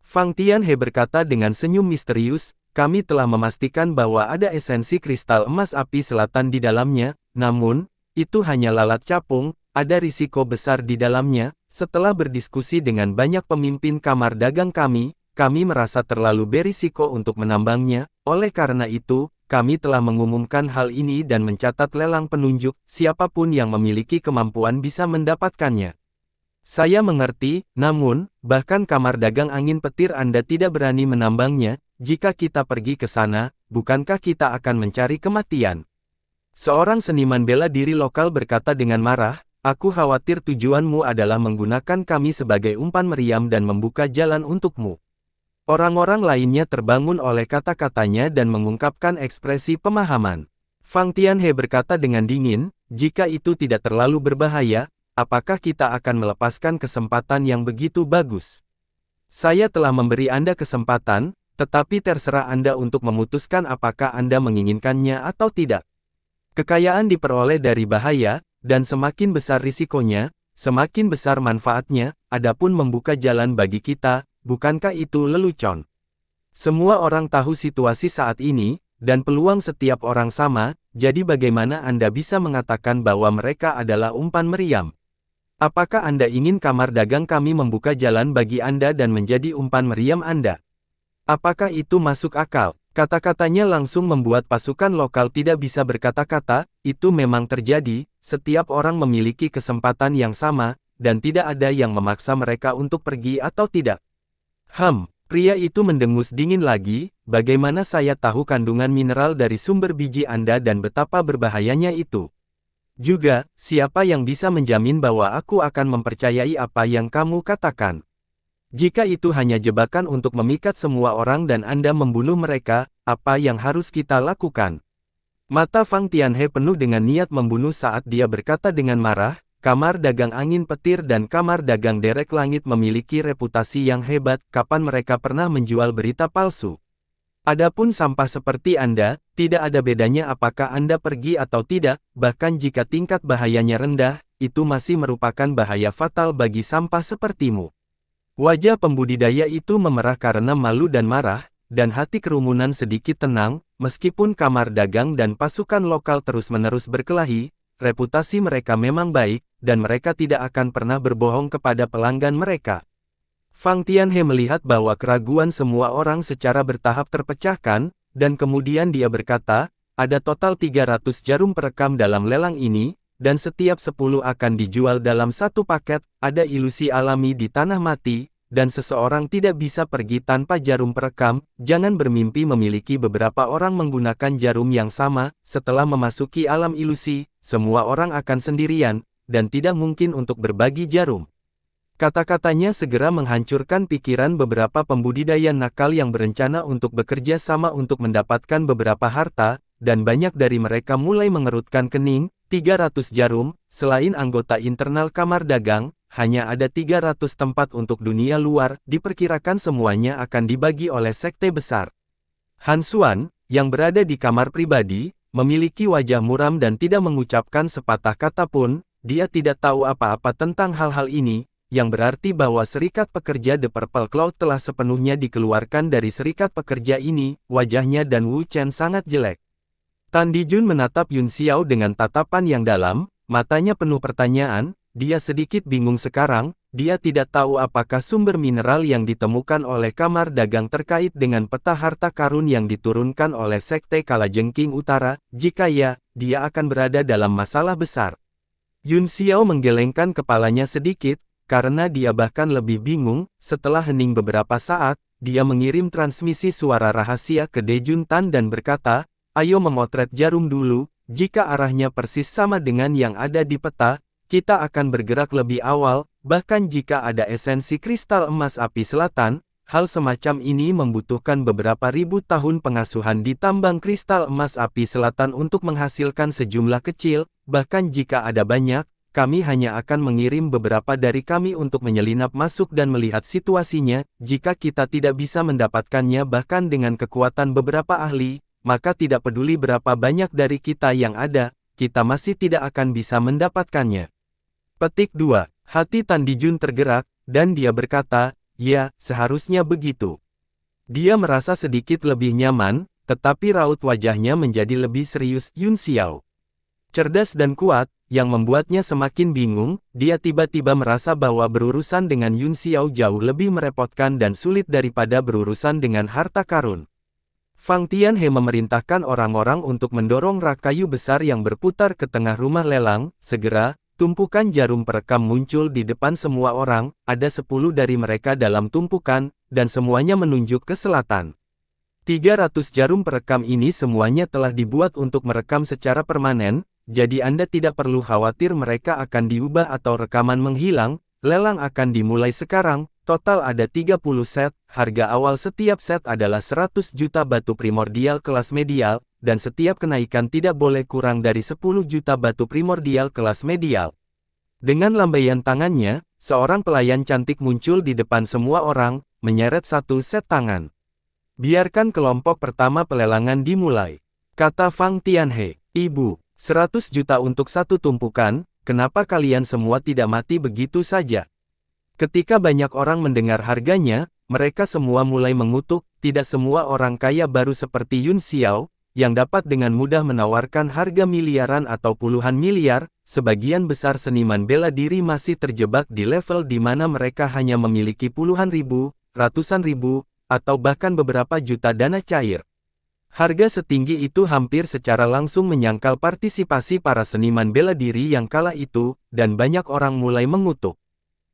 Fang Tianhe berkata dengan senyum misterius, kami telah memastikan bahwa ada esensi kristal emas api selatan di dalamnya, namun, itu hanya lalat capung, ada risiko besar di dalamnya. Setelah berdiskusi dengan banyak pemimpin kamar dagang kami merasa terlalu berisiko untuk menambangnya, oleh karena itu, kami telah mengumumkan hal ini dan mencatat lelang penunjuk, siapapun yang memiliki kemampuan bisa mendapatkannya. Saya mengerti, namun, bahkan kamar dagang angin petir Anda tidak berani menambangnya, jika kita pergi ke sana, bukankah kita akan mencari kematian? Seorang seniman bela diri lokal berkata dengan marah, aku khawatir tujuanmu adalah menggunakan kami sebagai umpan meriam dan membuka jalan untukmu. Orang-orang lainnya terbangun oleh kata-katanya dan mengungkapkan ekspresi pemahaman. Fang Tianhe berkata dengan dingin, jika itu tidak terlalu berbahaya, apakah kita akan melepaskan kesempatan yang begitu bagus? Saya telah memberi Anda kesempatan, tetapi terserah Anda untuk memutuskan apakah Anda menginginkannya atau tidak. Kekayaan diperoleh dari bahaya, dan semakin besar risikonya, semakin besar manfaatnya, adapun membuka jalan bagi kita, bukankah itu lelucon? Semua orang tahu situasi saat ini, dan peluang setiap orang sama, jadi bagaimana Anda bisa mengatakan bahwa mereka adalah umpan meriam? Apakah Anda ingin kamar dagang kami membuka jalan bagi Anda dan menjadi umpan meriam Anda? Apakah itu masuk akal? Kata-katanya langsung membuat pasukan lokal tidak bisa berkata-kata, itu memang terjadi, setiap orang memiliki kesempatan yang sama, dan tidak ada yang memaksa mereka untuk pergi atau tidak. Pria itu mendengus dingin lagi, bagaimana saya tahu kandungan mineral dari sumber biji Anda dan betapa berbahayanya itu? Juga, siapa yang bisa menjamin bahwa aku akan mempercayai apa yang kamu katakan? Jika itu hanya jebakan untuk memikat semua orang dan Anda membunuh mereka, apa yang harus kita lakukan? Mata Fang Tianhe penuh dengan niat membunuh saat dia berkata dengan marah, kamar dagang angin petir dan kamar dagang derek langit memiliki reputasi yang hebat, kapan mereka pernah menjual berita palsu? Adapun sampah seperti Anda, tidak ada bedanya apakah Anda pergi atau tidak, bahkan jika tingkat bahayanya rendah, itu masih merupakan bahaya fatal bagi sampah sepertimu. Wajah pembudidaya itu memerah karena malu dan marah, dan hati kerumunan sedikit tenang, meskipun kamar dagang dan pasukan lokal terus-menerus berkelahi, reputasi mereka memang baik, dan mereka tidak akan pernah berbohong kepada pelanggan mereka. Fang Tianhe melihat bahwa keraguan semua orang secara bertahap terpecahkan, dan kemudian dia berkata, ada total 300 jarum perekam dalam lelang ini, dan setiap 10 akan dijual dalam satu paket, ada ilusi alami di tanah mati, dan seseorang tidak bisa pergi tanpa jarum perekam, jangan bermimpi memiliki beberapa orang menggunakan jarum yang sama, setelah memasuki alam ilusi, semua orang akan sendirian, dan tidak mungkin untuk berbagi jarum. Kata-katanya segera menghancurkan pikiran beberapa pembudidaya nakal yang berencana untuk bekerja sama untuk mendapatkan beberapa harta, dan banyak dari mereka mulai mengerutkan kening. 300 jarum, selain anggota internal kamar dagang, hanya ada 300 tempat untuk dunia luar, diperkirakan semuanya akan dibagi oleh sekte besar. Han Xuan, yang berada di kamar pribadi, memiliki wajah muram dan tidak mengucapkan sepatah kata pun, dia tidak tahu apa-apa tentang hal-hal ini, yang berarti bahwa serikat pekerja The Purple Cloud telah sepenuhnya dikeluarkan dari serikat pekerja ini, wajahnya dan Wu Chen sangat jelek. Tan Dijun menatap Yun Xiao dengan tatapan yang dalam, matanya penuh pertanyaan, dia sedikit bingung sekarang, dia tidak tahu apakah sumber mineral yang ditemukan oleh kamar dagang terkait dengan peta harta karun yang diturunkan oleh Sekte Kalajengking Utara, jika ya, dia akan berada dalam masalah besar. Yun Xiao menggelengkan kepalanya sedikit, karena dia bahkan lebih bingung, setelah hening beberapa saat, dia mengirim transmisi suara rahasia ke Dejun Tan dan berkata, ayo memotret jarum dulu, jika arahnya persis sama dengan yang ada di peta, kita akan bergerak lebih awal, bahkan jika ada esensi kristal emas api selatan, hal semacam ini membutuhkan beberapa ribu tahun pengasuhan di tambang kristal emas api selatan untuk menghasilkan sejumlah kecil, bahkan jika ada banyak, kami hanya akan mengirim beberapa dari kami untuk menyelinap masuk dan melihat situasinya. Jika kita tidak bisa mendapatkannya bahkan dengan kekuatan beberapa ahli, maka tidak peduli berapa banyak dari kita yang ada, kita masih tidak akan bisa mendapatkannya. Petik 2. Hati Tan Dijun tergerak, dan dia berkata, ya, seharusnya begitu. Dia merasa sedikit lebih nyaman, tetapi raut wajahnya menjadi lebih serius. Yun Xiao cerdas dan kuat, yang membuatnya semakin bingung. Dia tiba-tiba merasa bahwa berurusan dengan Yun Xiao jauh lebih merepotkan dan sulit daripada berurusan dengan harta karun. Fang Tianhe memerintahkan orang-orang untuk mendorong rak kayu besar yang berputar ke tengah rumah lelang. Segera, tumpukan jarum perekam muncul di depan semua orang. Ada 10 dari mereka dalam tumpukan, dan semuanya menunjuk ke selatan. 300 jarum perekam ini semuanya telah dibuat untuk merekam secara permanen, jadi Anda tidak perlu khawatir mereka akan diubah atau rekaman menghilang. Lelang akan dimulai sekarang. Total ada 30 set, harga awal setiap set adalah 100 juta batu primordial kelas medial, dan setiap kenaikan tidak boleh kurang dari 10 juta batu primordial kelas medial. Dengan lambaian tangannya, seorang pelayan cantik muncul di depan semua orang, menyeret satu set tangan. Biarkan kelompok pertama pelelangan dimulai, kata Fang Tianhe. Ibu, 100 juta untuk satu tumpukan, kenapa kalian semua tidak mati begitu saja? Ketika banyak orang mendengar harganya, mereka semua mulai mengutuk. Tidak semua orang kaya baru seperti Yun Xiao, yang dapat dengan mudah menawarkan harga miliaran atau puluhan miliar. Sebagian besar seniman bela diri masih terjebak di level di mana mereka hanya memiliki puluhan ribu, ratusan ribu, atau bahkan beberapa juta dana cair. Harga setinggi itu hampir secara langsung menyangkal partisipasi para seniman bela diri yang kala itu, dan banyak orang mulai mengutuk.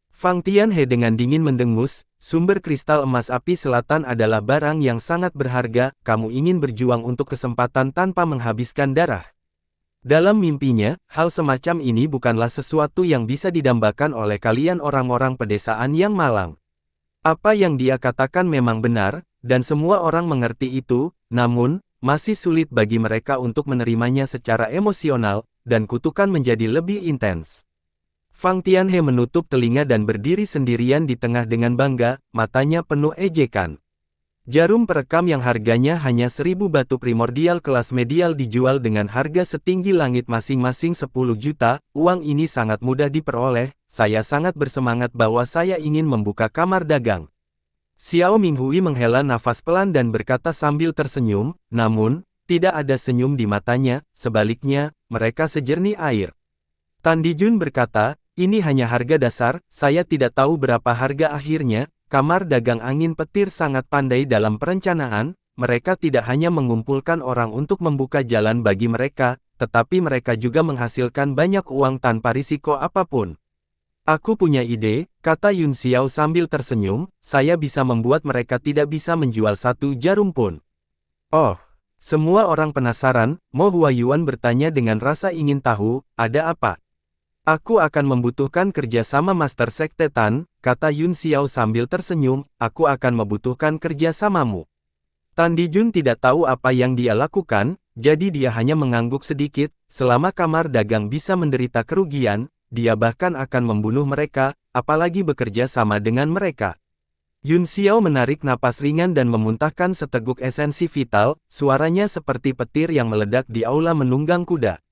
Fang Tianhe dengan dingin mendengus, sumber kristal emas api selatan adalah barang yang sangat berharga. Kamu ingin berjuang untuk kesempatan tanpa menghabiskan darah. Dalam mimpinya, hal semacam ini bukanlah sesuatu yang bisa didambakan oleh kalian orang-orang pedesaan yang malang. Apa yang dia katakan memang benar, dan semua orang mengerti itu, namun, masih sulit bagi mereka untuk menerimanya secara emosional, dan kutukan menjadi lebih intens. Fang Tianhe menutup telinga dan berdiri sendirian di tengah dengan bangga, matanya penuh ejekan. Jarum perekam yang harganya hanya 1000 batu primordial kelas medial dijual dengan harga setinggi langit masing-masing 10 juta, uang ini sangat mudah diperoleh, saya sangat bersemangat bahwa saya ingin membuka kamar dagang. Xiao Minghui menghela nafas pelan dan berkata sambil tersenyum, namun, tidak ada senyum di matanya, sebaliknya, mereka sejernih air. Tan Dijun berkata, ini hanya harga dasar, saya tidak tahu berapa harga akhirnya. Kamar dagang angin petir sangat pandai dalam perencanaan, mereka tidak hanya mengumpulkan orang untuk membuka jalan bagi mereka, tetapi mereka juga menghasilkan banyak uang tanpa risiko apapun. Aku punya ide, kata Yun Xiao sambil tersenyum, saya bisa membuat mereka tidak bisa menjual satu jarum pun. Oh, semua orang penasaran, Mo Huayuan bertanya dengan rasa ingin tahu, ada apa? Aku akan membutuhkan kerjasama Master Sekte Tan, kata Yun Xiao sambil tersenyum, aku akan membutuhkan kerjasamamu. Tan Dijun tidak tahu apa yang dia lakukan, jadi dia hanya mengangguk sedikit. Selama kamar dagang bisa menderita kerugian, dia bahkan akan membunuh mereka, apalagi bekerja sama dengan mereka. Yun Xiao menarik napas ringan dan memuntahkan seteguk esensi vital, suaranya seperti petir yang meledak di aula menunggang kuda.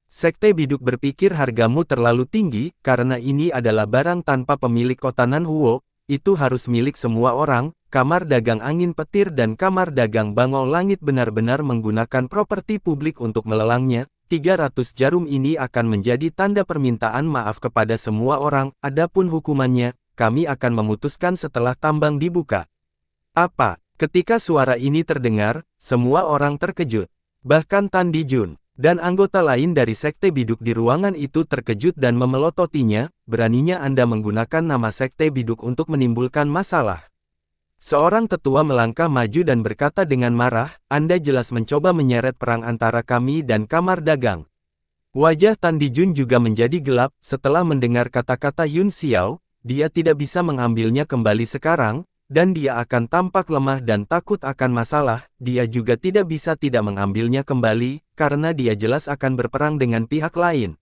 Sekte Biduk berpikir hargamu terlalu tinggi, karena ini adalah barang tanpa pemilik kota Nanhuo, itu harus milik semua orang. Kamar dagang angin petir dan kamar dagang bangau langit benar-benar menggunakan properti publik untuk melelangnya. 300 jarum ini akan menjadi tanda permintaan maaf kepada semua orang, adapun hukumannya, kami akan memutuskan setelah tambang dibuka. Apa? Ketika suara ini terdengar, semua orang terkejut. Bahkan Tan Dijun dan anggota lain dari Sekte Biduk di ruangan itu terkejut dan memelototinya, beraninya Anda menggunakan nama Sekte Biduk untuk menimbulkan masalah. Seorang tetua melangkah maju dan berkata dengan marah, Anda jelas mencoba menyeret perang antara kami dan kamar dagang. Wajah Tan Dijun juga menjadi gelap, setelah mendengar kata-kata Yun Xiao, dia tidak bisa mengambilnya kembali sekarang, dan dia akan tampak lemah dan takut akan masalah. Dia juga tidak bisa tidak mengambilnya kembali, karena dia jelas akan berperang dengan pihak lain.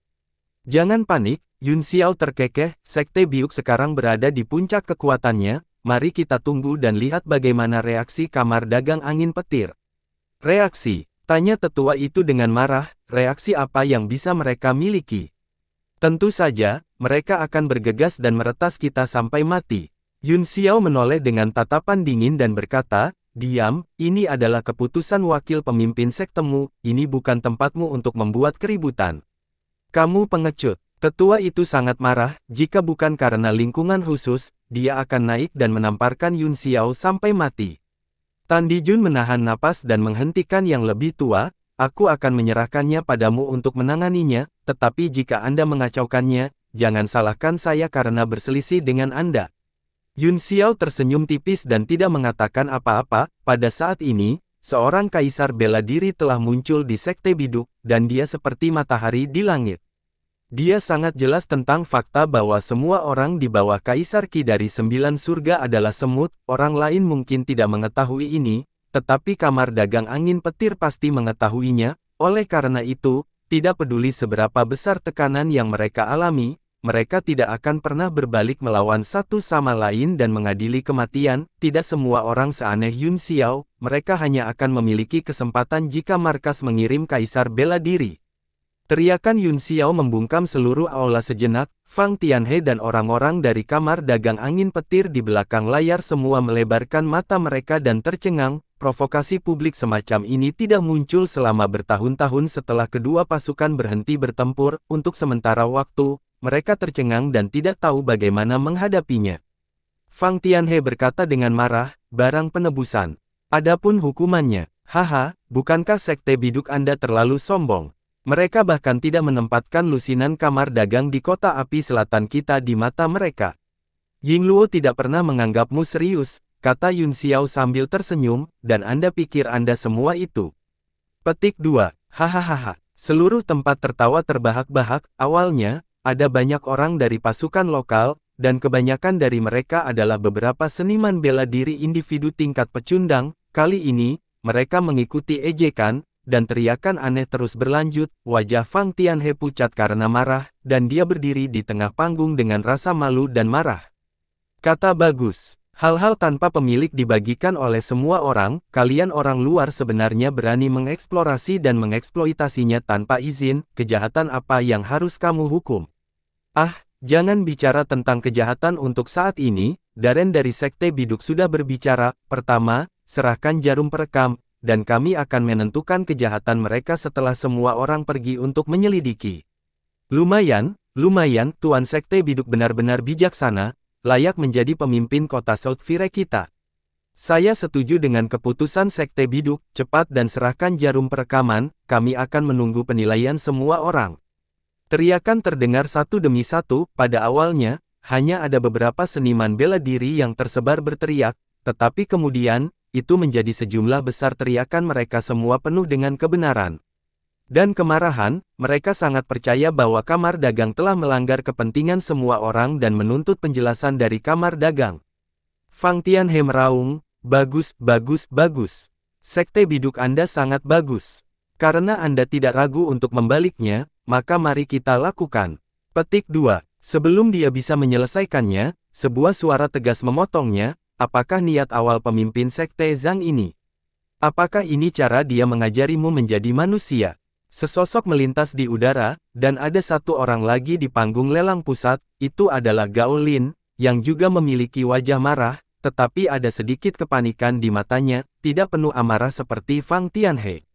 Jangan panik, Yun Xiao terkekeh, Sekte Biuk sekarang berada di puncak kekuatannya, mari kita tunggu dan lihat bagaimana reaksi kamar dagang angin petir. Reaksi, tanya tetua itu dengan marah, reaksi apa yang bisa mereka miliki? Tentu saja, mereka akan bergegas dan meretas kita sampai mati. Yun Xiao menoleh dengan tatapan dingin dan berkata, diam, ini adalah keputusan wakil pemimpin sektemu, ini bukan tempatmu untuk membuat keributan. Kamu pengecut. Tetua itu sangat marah, jika bukan karena lingkungan khusus, dia akan naik dan menamparkan Yun Xiao sampai mati. Tan Dijun menahan napas dan menghentikan yang lebih tua, aku akan menyerahkannya padamu untuk menanganinya, tetapi jika Anda mengacaukannya, jangan salahkan saya karena berselisih dengan Anda. Yun Xiao tersenyum tipis dan tidak mengatakan apa-apa, pada saat ini, seorang kaisar bela diri telah muncul di Sekte Biduk, dan dia seperti matahari di langit. Dia sangat jelas tentang fakta bahwa semua orang di bawah Kaisar Qi dari 9 surga adalah semut, orang lain mungkin tidak mengetahui ini, tetapi kamar dagang angin petir pasti mengetahuinya, oleh karena itu, tidak peduli seberapa besar tekanan yang mereka alami, mereka tidak akan pernah berbalik melawan satu sama lain dan mengadili kematian, tidak semua orang seaneh Yun Xiao, mereka hanya akan memiliki kesempatan jika markas mengirim Kaisar bela diri. Teriakan Yun Xiao membungkam seluruh aula sejenak, Fang Tianhe dan orang-orang dari kamar dagang angin petir di belakang layar semua melebarkan mata mereka dan tercengang, provokasi publik semacam ini tidak muncul selama bertahun-tahun setelah kedua pasukan berhenti bertempur, untuk sementara waktu, mereka tercengang dan tidak tahu bagaimana menghadapinya. Fang Tianhe berkata dengan marah, barang penebusan. Adapun hukumannya, haha, bukankah Sekte Biduk Anda terlalu sombong? Mereka bahkan tidak menempatkan lusinan kamar dagang di kota api selatan kita di mata mereka. Yingluo tidak pernah menganggapmu serius, kata Yun Xiao sambil tersenyum, dan Anda pikir Anda semua itu. Petik 2. Hahaha. Seluruh tempat tertawa terbahak-bahak, awalnya, ada banyak orang dari pasukan lokal, dan kebanyakan dari mereka adalah beberapa seniman bela diri individu tingkat pecundang, kali ini, mereka mengikuti ejekan, dan teriakan aneh terus berlanjut, wajah Fang Tianhe pucat karena marah, dan dia berdiri di tengah panggung dengan rasa malu dan marah. Kata bagus, hal-hal tanpa pemilik dibagikan oleh semua orang, kalian orang luar sebenarnya berani mengeksplorasi dan mengeksploitasinya tanpa izin, kejahatan apa yang harus kamu hukum? Ah, jangan bicara tentang kejahatan untuk saat ini, Daren dari Sekte Biduk sudah berbicara, pertama, serahkan jarum perekam, dan kami akan menentukan kejahatan mereka setelah semua orang pergi untuk menyelidiki. Lumayan, Tuan Sekte Biduk benar-benar bijaksana, layak menjadi pemimpin kota South Vire kita. Saya setuju dengan keputusan Sekte Biduk, cepat dan serahkan jarum perekaman, kami akan menunggu penilaian semua orang. Teriakan terdengar satu demi satu, pada awalnya, hanya ada beberapa seniman bela diri yang tersebar berteriak, tetapi kemudian, itu menjadi sejumlah besar teriakan mereka semua penuh dengan kebenaran. Dan kemarahan, mereka sangat percaya bahwa kamar dagang telah melanggar kepentingan semua orang dan menuntut penjelasan dari kamar dagang. Fang Tianhe meraung, bagus, bagus, bagus. Sekte Biduk Anda sangat bagus. Karena Anda tidak ragu untuk membaliknya, maka mari kita lakukan. Petik 2. Sebelum dia bisa menyelesaikannya, sebuah suara tegas memotongnya. Apakah niat awal pemimpin Sekte Zhang ini? Apakah ini cara dia mengajarimu menjadi manusia? Sesosok melintas di udara, dan ada satu orang lagi di panggung lelang pusat, itu adalah Gao Lin, yang juga memiliki wajah marah, tetapi ada sedikit kepanikan di matanya, tidak penuh amarah seperti Fang Tianhe.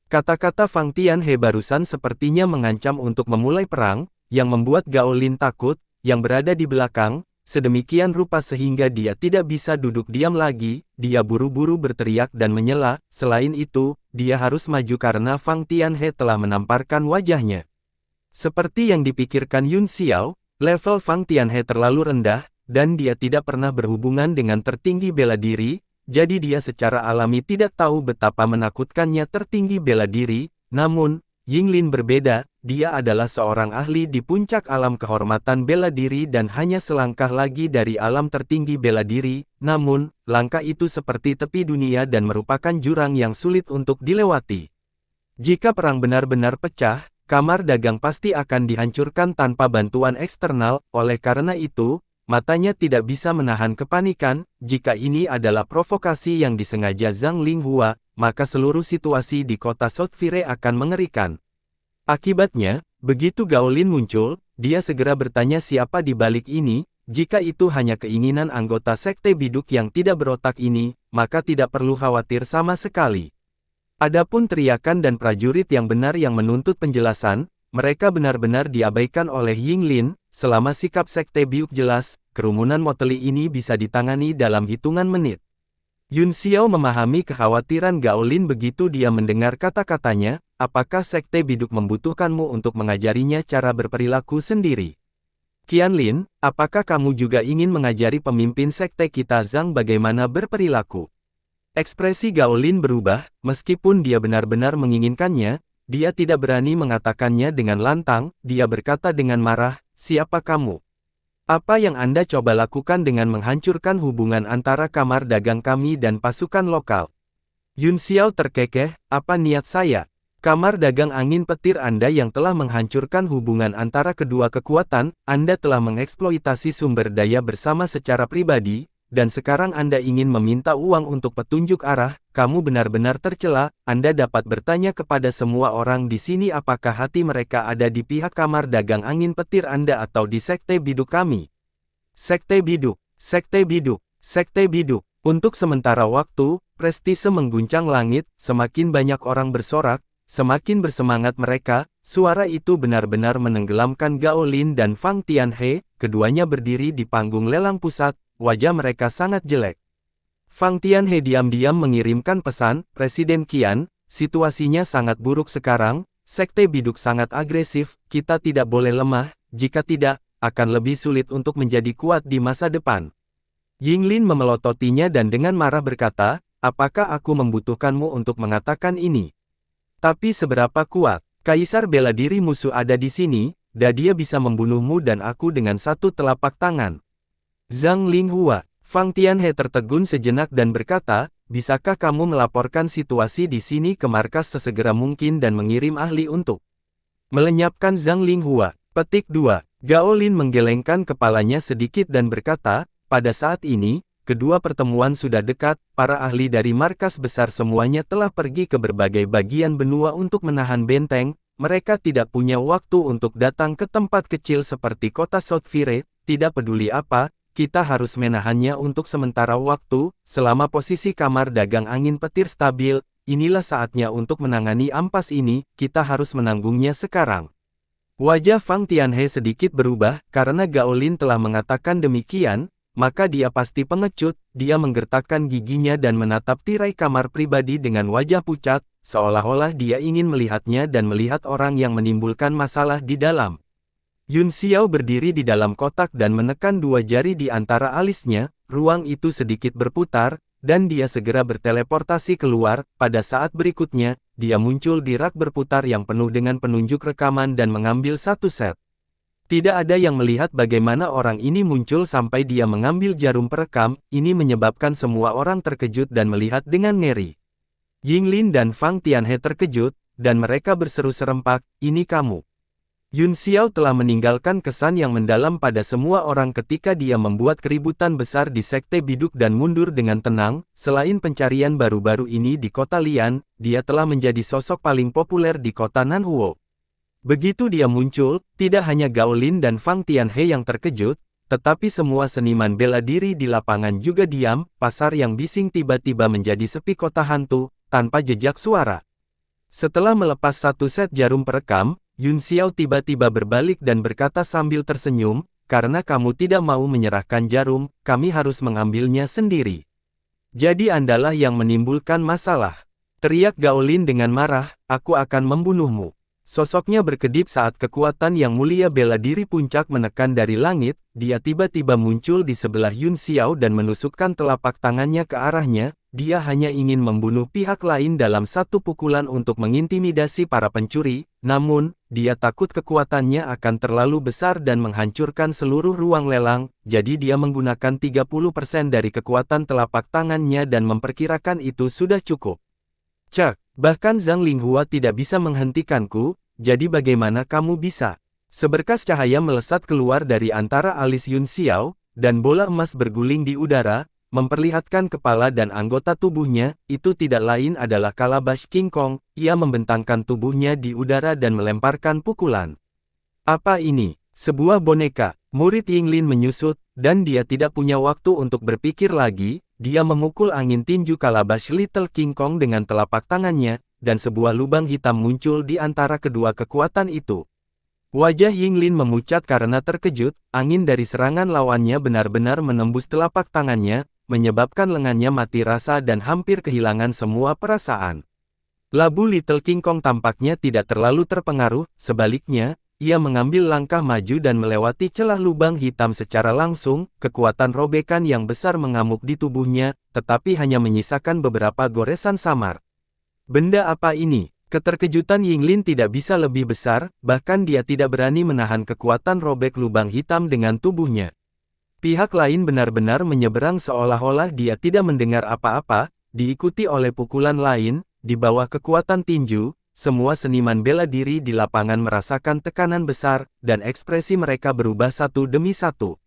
Kata-kata Fang Tianhe barusan sepertinya mengancam untuk memulai perang, yang membuat Gao Lin takut, yang berada di belakang, sedemikian rupa sehingga dia tidak bisa duduk diam lagi, dia buru-buru berteriak dan menyela, selain itu, dia harus maju karena Fang Tianhe telah menamparkan wajahnya. Seperti yang dipikirkan Yun Xiao, level Fang Tianhe terlalu rendah, dan dia tidak pernah berhubungan dengan tertinggi bela diri, jadi dia secara alami tidak tahu betapa menakutkannya tertinggi bela diri, namun, Yinglin berbeda, dia adalah seorang ahli di puncak alam kehormatan bela diri dan hanya selangkah lagi dari alam tertinggi bela diri, namun, langkah itu seperti tepi dunia dan merupakan jurang yang sulit untuk dilewati. Jika perang benar-benar pecah, kamar dagang pasti akan dihancurkan tanpa bantuan eksternal, oleh karena itu, matanya tidak bisa menahan kepanikan. Jika ini adalah provokasi yang disengaja Zhang Linghua, maka seluruh situasi di kota South Fire akan mengerikan. Akibatnya, begitu Gao Lin muncul, dia segera bertanya siapa di balik ini. Jika itu hanya keinginan anggota sekte biduk yang tidak berotak ini, maka tidak perlu khawatir sama sekali. Adapun teriakan dan prajurit yang benar yang menuntut penjelasan, mereka benar-benar diabaikan oleh Yinglin. Selama sikap sekte biuk jelas, kerumunan moteli ini bisa ditangani dalam hitungan menit. Yun Xiao memahami kekhawatiran Gao Lin begitu dia mendengar kata-katanya, apakah sekte biduk membutuhkanmu untuk mengajarinya cara berperilaku sendiri? Qianlin, apakah kamu juga ingin mengajari pemimpin sekte kita Zhang bagaimana berperilaku? Ekspresi Gao Lin berubah, meskipun dia benar-benar menginginkannya, dia tidak berani mengatakannya dengan lantang. Dia berkata dengan marah, siapa kamu? Apa yang Anda coba lakukan dengan menghancurkan hubungan antara kamar dagang kami dan pasukan lokal? Yun Xiao terkekeh, apa niat saya? Kamar dagang angin petir Anda yang telah menghancurkan hubungan antara kedua kekuatan, Anda telah mengeksploitasi sumber daya bersama secara pribadi, dan sekarang Anda ingin meminta uang untuk petunjuk arah. Kamu benar-benar tercela. Anda dapat bertanya kepada semua orang di sini apakah hati mereka ada di pihak kamar dagang angin petir Anda atau di sekte biduk kami. Sekte biduk, sekte biduk, sekte biduk. Untuk sementara waktu, prestise mengguncang langit, semakin banyak orang bersorak, semakin bersemangat mereka. Suara itu benar-benar menenggelamkan Gao Lin dan Fang Tianhe. Keduanya berdiri di panggung lelang pusat. Wajah mereka sangat jelek. Fang Tianhe diam-diam mengirimkan pesan, Presiden Qian, situasinya sangat buruk sekarang, sekte biduk sangat agresif, kita tidak boleh lemah, jika tidak, akan lebih sulit untuk menjadi kuat di masa depan. Yinglin memelototinya dan dengan marah berkata, apakah aku membutuhkanmu untuk mengatakan ini? Tapi seberapa kuat? Kaisar bela diri musuh ada di sini, dan dia bisa membunuhmu dan aku dengan satu telapak tangan. Zhang Linghua, Fang Tianhe tertegun sejenak dan berkata, bisakah kamu melaporkan situasi di sini ke markas sesegera mungkin dan mengirim ahli untuk melenyapkan Zhang Linghua? Petik 2. Gao Lin menggelengkan kepalanya sedikit dan berkata, pada saat ini, kedua pertemuan sudah dekat, para ahli dari markas besar semuanya telah pergi ke berbagai bagian benua untuk menahan benteng, mereka tidak punya waktu untuk datang ke tempat kecil seperti kota South Fire, tidak peduli apa, kita harus menahannya untuk sementara waktu, selama posisi kamar dagang angin petir stabil, inilah saatnya untuk menangani ampas ini, kita harus menanggungnya sekarang. Wajah Fang Tianhe sedikit berubah, karena Gao Lin telah mengatakan demikian, maka dia pasti pengecut. Dia menggertakkan giginya dan menatap tirai kamar pribadi dengan wajah pucat, seolah-olah dia ingin melihatnya dan melihat orang yang menimbulkan masalah di dalam. Yun Xiao berdiri di dalam kotak dan menekan dua jari di antara alisnya, ruang itu sedikit berputar, dan dia segera berteleportasi keluar. Pada saat berikutnya, dia muncul di rak berputar yang penuh dengan penunjuk rekaman dan mengambil satu set. Tidak ada yang melihat bagaimana orang ini muncul sampai dia mengambil jarum perekam, ini menyebabkan semua orang terkejut dan melihat dengan ngeri. Yinglin dan Fang Tianhe terkejut, dan mereka berseru serempak, ini kamu. Yun Xiao telah meninggalkan kesan yang mendalam pada semua orang ketika dia membuat keributan besar di sekte biduk dan mundur dengan tenang. Selain pencarian baru-baru ini di kota Lian, dia telah menjadi sosok paling populer di kota Nanhuo. Begitu dia muncul, tidak hanya Gao Lin dan Fang Tianhe yang terkejut, tetapi semua seniman bela diri di lapangan juga diam. Pasar yang bising tiba-tiba menjadi sepi kota hantu, tanpa jejak suara. Setelah melepas satu set jarum perekam, Yun Xiao tiba-tiba berbalik dan berkata sambil tersenyum, karena kamu tidak mau menyerahkan jarum, kami harus mengambilnya sendiri. Jadi Andalah yang menimbulkan masalah. Teriak Gao Lin dengan marah, aku akan membunuhmu. Sosoknya berkedip saat kekuatan yang mulia bela diri puncak menekan dari langit, dia tiba-tiba muncul di sebelah Yun Xiao dan menusukkan telapak tangannya ke arahnya, dia hanya ingin membunuh pihak lain dalam satu pukulan untuk mengintimidasi para pencuri, namun, dia takut kekuatannya akan terlalu besar dan menghancurkan seluruh ruang lelang, jadi dia menggunakan 30% dari kekuatan telapak tangannya dan memperkirakan itu sudah cukup. Cek. Bahkan Zhang Linghua tidak bisa menghentikanku, jadi bagaimana kamu bisa? Seberkas cahaya melesat keluar dari antara alis Yun Xiao, dan bola emas berguling di udara, memperlihatkan kepala dan anggota tubuhnya, itu tidak lain adalah Kalabash King Kong. Ia membentangkan tubuhnya di udara dan melemparkan pukulan. Apa ini? Sebuah boneka. Murid Yinglin menyusut, dan dia tidak punya waktu untuk berpikir lagi. Dia memukul angin tinju Kalabash Little King Kong dengan telapak tangannya, dan sebuah lubang hitam muncul di antara kedua kekuatan itu. Wajah Yinglin memucat karena terkejut. Angin dari serangan lawannya benar-benar menembus telapak tangannya, menyebabkan lengannya mati rasa dan hampir kehilangan semua perasaan. Labu Little King Kong tampaknya tidak terlalu terpengaruh, sebaliknya, ia mengambil langkah maju dan melewati celah lubang hitam secara langsung. Kekuatan robekan yang besar mengamuk di tubuhnya, tetapi hanya menyisakan beberapa goresan samar. Benda apa ini? Keterkejutan Yinglin tidak bisa lebih besar, bahkan dia tidak berani menahan kekuatan robek lubang hitam dengan tubuhnya. Pihak lain benar-benar menyeberang seolah-olah dia tidak mendengar apa-apa, diikuti oleh pukulan lain. Di bawah kekuatan tinju, semua seniman bela diri di lapangan merasakan tekanan besar, dan ekspresi mereka berubah satu demi satu.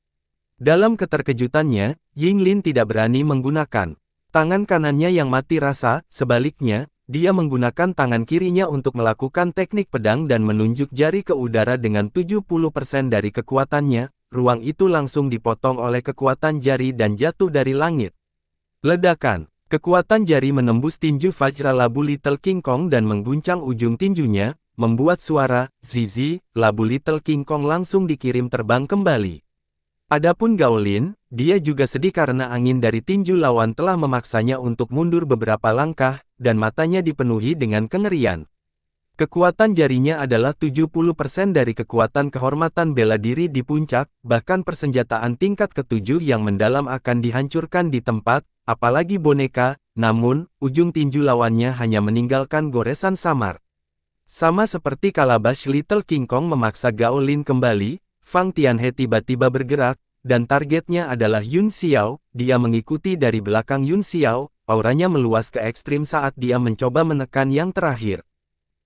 Dalam keterkejutannya, Yinglin tidak berani menggunakan tangan kanannya yang mati rasa, sebaliknya, dia menggunakan tangan kirinya untuk melakukan teknik pedang dan menunjuk jari ke udara dengan 70% dari kekuatannya. Ruang itu langsung dipotong oleh kekuatan jari dan jatuh dari langit. Ledakan. Kekuatan jari menembus tinju Vajra labu Little King Kong dan mengguncang ujung tinjunya, membuat suara zizi. Labu Little King Kong langsung dikirim terbang kembali. Adapun Gaolin, dia juga sedih karena angin dari tinju lawan telah memaksanya untuk mundur beberapa langkah, dan matanya dipenuhi dengan kengerian. Kekuatan jarinya adalah 70% dari kekuatan kehormatan bela diri di puncak, bahkan persenjataan tingkat ke-7 yang mendalam akan dihancurkan di tempat, apalagi boneka. Namun, ujung tinju lawannya hanya meninggalkan goresan samar. Sama seperti Kalabash Little King Kong memaksa Gaolin kembali, Fang Tianhe tiba-tiba bergerak, dan targetnya adalah Yun Xiao. Dia mengikuti dari belakang Yun Xiao, auranya meluas ke ekstrim saat dia mencoba menekan yang terakhir.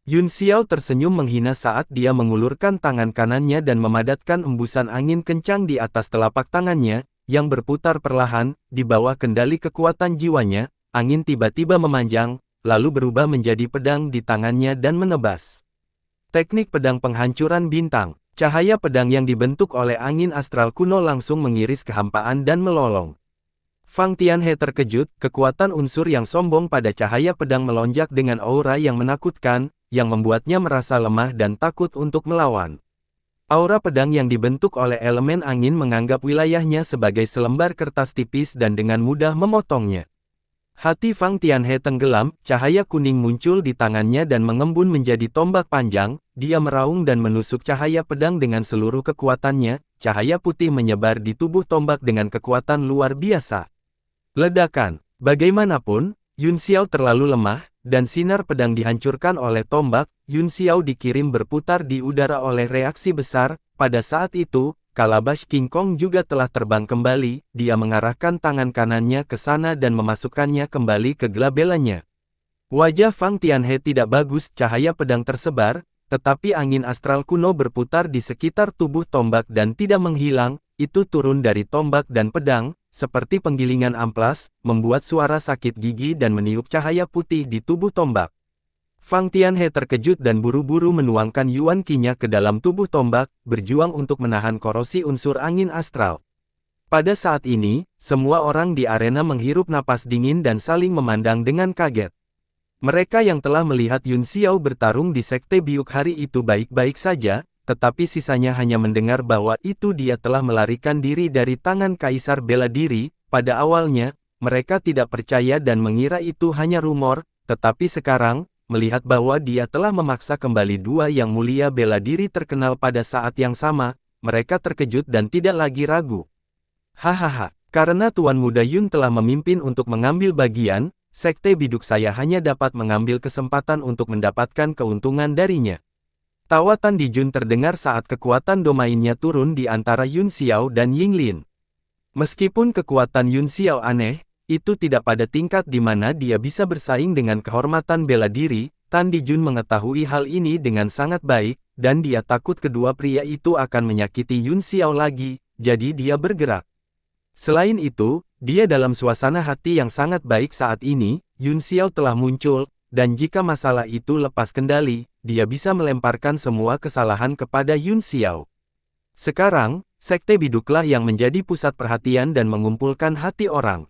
Yun Xiao tersenyum menghina saat dia mengulurkan tangan kanannya dan memadatkan embusan angin kencang di atas telapak tangannya, yang berputar perlahan. Di bawah kendali kekuatan jiwanya, angin tiba-tiba memanjang, lalu berubah menjadi pedang di tangannya dan menebas. Teknik pedang penghancuran bintang. Cahaya pedang yang dibentuk oleh angin astral kuno langsung mengiris kehampaan dan melolong. Fang Tianhe terkejut. Kekuatan unsur yang sombong pada cahaya pedang melonjak dengan aura yang menakutkan, yang membuatnya merasa lemah dan takut untuk melawan. Aura pedang yang dibentuk oleh elemen angin menganggap wilayahnya sebagai selembar kertas tipis dan dengan mudah memotongnya. Hati Fang Tianhe tenggelam, cahaya kuning muncul di tangannya dan mengembun menjadi tombak panjang. Dia meraung dan menusuk cahaya pedang dengan seluruh kekuatannya. Cahaya putih menyebar di tubuh tombak dengan kekuatan luar biasa. Ledakan. Bagaimanapun, Yun Xiao terlalu lemah, dan sinar pedang dihancurkan oleh tombak. Yun Xiao dikirim berputar di udara oleh reaksi besar. Pada saat itu, Kalabash King Kong juga telah terbang kembali. Dia mengarahkan tangan kanannya ke sana dan memasukkannya kembali ke gelabelanya. Wajah Fang Tianhe tidak bagus. Cahaya pedang tersebar, tetapi angin astral kuno berputar di sekitar tubuh tombak dan tidak menghilang. Itu turun dari tombak dan pedang, seperti penggilingan amplas, membuat suara sakit gigi dan meniup cahaya putih di tubuh tombak. Fang Tianhe terkejut dan buru-buru menuangkan Yuan Qi-nya ke dalam tubuh tombak, berjuang untuk menahan korosi unsur angin astral. Pada saat ini, semua orang di arena menghirup napas dingin dan saling memandang dengan kaget. Mereka yang telah melihat Yun Xiao bertarung di Sekte Biuk hari itu baik-baik saja, tetapi sisanya hanya mendengar bahwa itu dia telah melarikan diri dari tangan Kaisar Bela Diri. Pada awalnya, mereka tidak percaya dan mengira itu hanya rumor, tetapi sekarang, melihat bahwa dia telah memaksa kembali dua yang mulia bela diri terkenal pada saat yang sama, mereka terkejut dan tidak lagi ragu. Hahaha, karena Tuan Muda Yun telah memimpin untuk mengambil bagian, Sekte Biduk saya hanya dapat mengambil kesempatan untuk mendapatkan keuntungan darinya. Tawa Tan Dijun terdengar saat kekuatan domainnya turun di antara Yun Xiao dan Yinglin. Meskipun kekuatan Yun Xiao aneh, itu tidak pada tingkat di mana dia bisa bersaing dengan kehormatan bela diri, Tan Dijun mengetahui hal ini dengan sangat baik, dan dia takut kedua pria itu akan menyakiti Yun Xiao lagi, jadi dia bergerak. Selain itu, dia dalam suasana hati yang sangat baik saat ini. Yun Xiao telah muncul, dan jika masalah itu lepas kendali, dia bisa melemparkan semua kesalahan kepada Yun Xiao. Sekarang, Sekte Biduklah yang menjadi pusat perhatian dan mengumpulkan hati orang.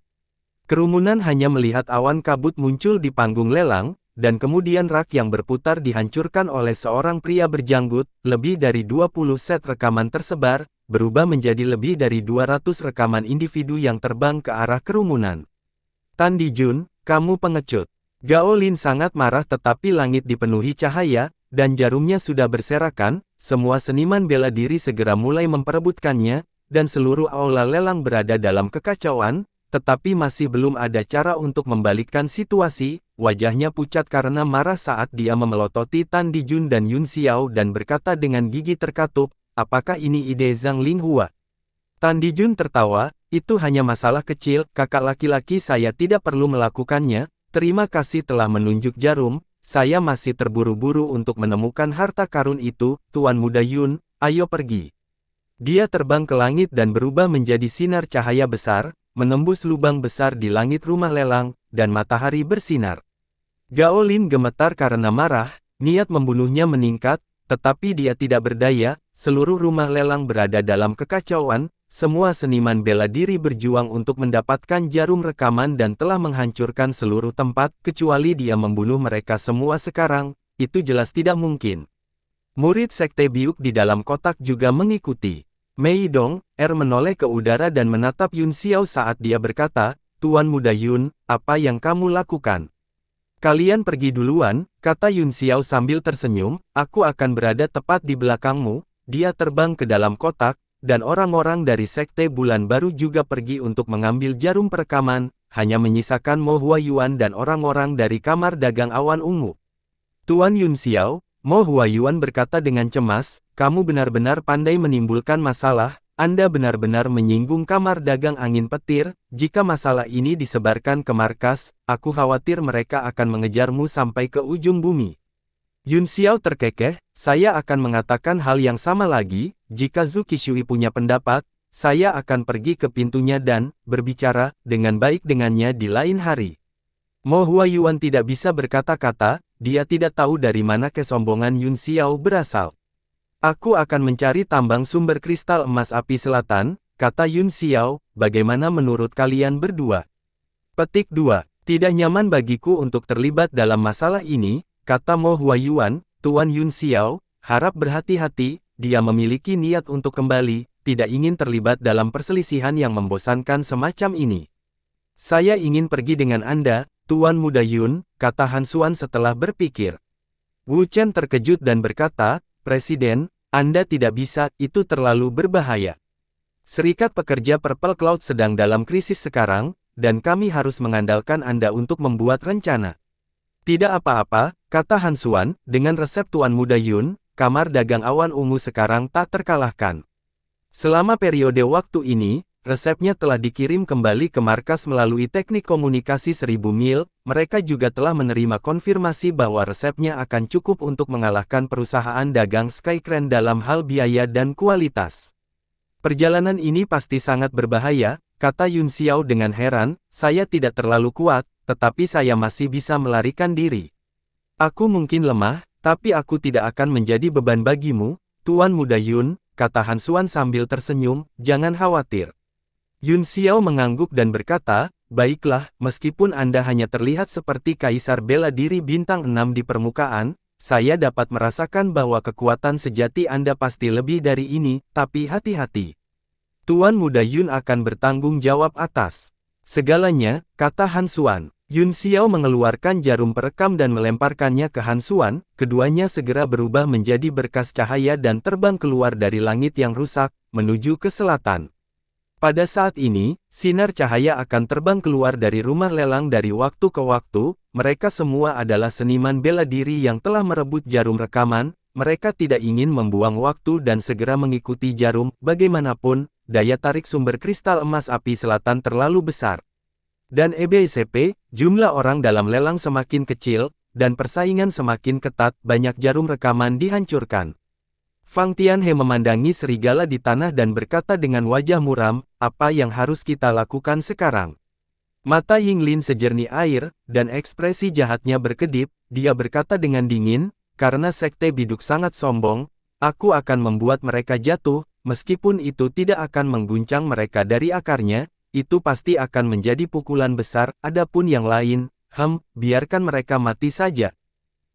Kerumunan hanya melihat awan kabut muncul di panggung lelang, dan kemudian rak yang berputar dihancurkan oleh seorang pria berjanggut. Lebih dari 20 set rekaman tersebar, berubah menjadi lebih dari 200 rekaman individu yang terbang ke arah kerumunan. Tan Dijun, kamu pengecut. Gao Lin sangat marah tetapi langit dipenuhi cahaya, dan jarumnya sudah berserakan. Semua seniman bela diri segera mulai memperebutkannya, dan seluruh aula lelang berada dalam kekacauan. Tetapi masih belum ada cara untuk membalikkan situasi. Wajahnya pucat karena marah saat dia memelototi Tan Dijun dan Yun Xiao dan berkata dengan gigi terkatup, apakah ini ide Zhang Linghua? Tan Dijun tertawa, itu hanya masalah kecil, kakak laki-laki saya tidak perlu melakukannya, terima kasih telah menunjuk jarum, saya masih terburu-buru untuk menemukan harta karun itu, Tuan Muda Yun, ayo pergi. Dia terbang ke langit dan berubah menjadi sinar cahaya besar, menembus lubang besar di langit rumah lelang, dan matahari bersinar. Gao Lin gemetar karena marah, niat membunuhnya meningkat, tetapi dia tidak berdaya, seluruh rumah lelang berada dalam kekacauan, semua seniman bela diri berjuang untuk mendapatkan jarum rekaman dan telah menghancurkan seluruh tempat, kecuali dia membunuh mereka semua sekarang, itu jelas tidak mungkin. Murid Sekte Biuk di dalam kotak juga mengikuti. Mei Dong, menoleh ke udara dan menatap Yun Xiao saat dia berkata, Tuan Muda Yun, apa yang kamu lakukan? Kalian pergi duluan, kata Yun Xiao sambil tersenyum, aku akan berada tepat di belakangmu. Dia terbang ke dalam kotak, dan orang-orang dari Sekte Bulan Baru juga pergi untuk mengambil jarum perekaman, hanya menyisakan Mo Huayuan dan orang-orang dari Kamar Dagang Awan Ungu. Tuan Yun Xiao, Mo Huayuan berkata dengan cemas, kamu benar-benar pandai menimbulkan masalah, Anda benar-benar menyinggung Kamar Dagang Angin Petir, jika masalah ini disebarkan ke markas, aku khawatir mereka akan mengejarmu sampai ke ujung bumi. Yun Xiao terkekeh, saya akan mengatakan hal yang sama lagi, jika Zhu Qishui punya pendapat, saya akan pergi ke pintunya dan berbicara dengan baik dengannya di lain hari. Mo Huayuan tidak bisa berkata-kata, dia tidak tahu dari mana kesombongan Yun Xiao berasal. Aku akan mencari tambang sumber kristal emas api selatan, kata Yun Xiao, bagaimana menurut kalian berdua? Petik 2. Tidak nyaman bagiku untuk terlibat dalam masalah ini, kata Mo Huayuan. Tuan Yun Xiao, harap berhati-hati, dia memiliki niat untuk kembali, tidak ingin terlibat dalam perselisihan yang membosankan semacam ini. Saya ingin pergi dengan Anda, Tuan Muda Yun, kata Han Xuan setelah berpikir. Wu Chen terkejut dan berkata, Presiden, Anda tidak bisa, itu terlalu berbahaya. Serikat Pekerja Purple Cloud sedang dalam krisis sekarang, dan kami harus mengandalkan Anda untuk membuat rencana. Tidak apa-apa, kata Han Xuan, dengan resep Tuan Muda Yun, Kamar Dagang Awan Ungu sekarang tak terkalahkan. Selama periode waktu ini, resepnya telah dikirim kembali ke markas melalui teknik komunikasi 1000 mil, mereka juga telah menerima konfirmasi bahwa resepnya akan cukup untuk mengalahkan perusahaan dagang Skycrane dalam hal biaya dan kualitas. Perjalanan ini pasti sangat berbahaya, kata Yun Xiao dengan heran, saya tidak terlalu kuat, tetapi saya masih bisa melarikan diri. Aku mungkin lemah, tapi aku tidak akan menjadi beban bagimu, Tuan Muda Yun, kata Han Xuan sambil tersenyum, jangan khawatir. Yun Xiao mengangguk dan berkata, baiklah, meskipun Anda hanya terlihat seperti kaisar bela diri bintang 6 di permukaan, saya dapat merasakan bahwa kekuatan sejati Anda pasti lebih dari ini, tapi hati-hati. Tuan Muda Yun akan bertanggung jawab atas segalanya, kata Han Xuan. Yun Xiao mengeluarkan jarum perekam dan melemparkannya ke Han Xuan, keduanya segera berubah menjadi berkas cahaya dan terbang keluar dari langit yang rusak, menuju ke selatan. Pada saat ini, sinar cahaya akan terbang keluar dari rumah lelang dari waktu ke waktu, mereka semua adalah seniman bela diri yang telah merebut jarum rekaman, mereka tidak ingin membuang waktu dan segera mengikuti jarum, bagaimanapun, daya tarik sumber kristal emas api selatan terlalu besar. Dan EBCP, jumlah orang dalam lelang semakin kecil, dan persaingan semakin ketat, banyak jarum rekaman dihancurkan. Fang Tianhe memandangi serigala di tanah dan berkata dengan wajah muram, apa yang harus kita lakukan sekarang? Mata Yinglin sejernih air, dan ekspresi jahatnya berkedip, dia berkata dengan dingin, karena sekte biduk sangat sombong, aku akan membuat mereka jatuh, meskipun itu tidak akan mengguncang mereka dari akarnya, itu pasti akan menjadi pukulan besar, adapun yang lain, biarkan mereka mati saja.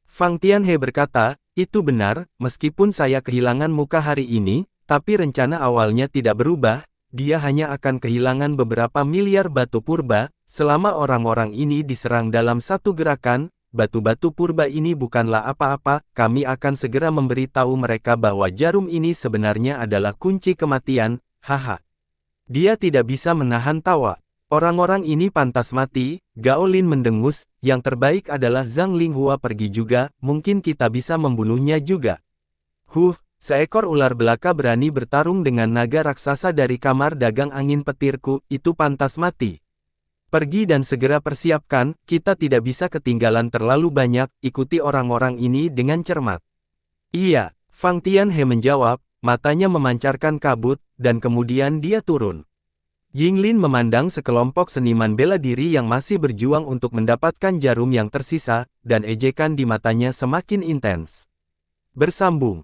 Fang Tianhe berkata, itu benar, meskipun saya kehilangan muka hari ini, tapi rencana awalnya tidak berubah, dia hanya akan kehilangan beberapa miliar batu purba, selama orang-orang ini diserang dalam satu gerakan, batu-batu purba ini bukanlah apa-apa, kami akan segera memberitahu mereka bahwa jarum ini sebenarnya adalah kunci kematian, haha. Dia tidak bisa menahan tawa. Orang-orang ini pantas mati, Gao Lin mendengus, yang terbaik adalah Zhang Linghua pergi juga, mungkin kita bisa membunuhnya juga. Seekor ular belaka berani bertarung dengan naga raksasa dari kamar dagang angin petirku, itu pantas mati. Pergi dan segera persiapkan, kita tidak bisa ketinggalan terlalu banyak, ikuti orang-orang ini dengan cermat. Iya, Fang Tianhe menjawab, matanya memancarkan kabut, dan kemudian dia turun. Yinglin memandang sekelompok seniman bela diri yang masih berjuang untuk mendapatkan jarum yang tersisa, dan ejekan di matanya semakin intens. Bersambung.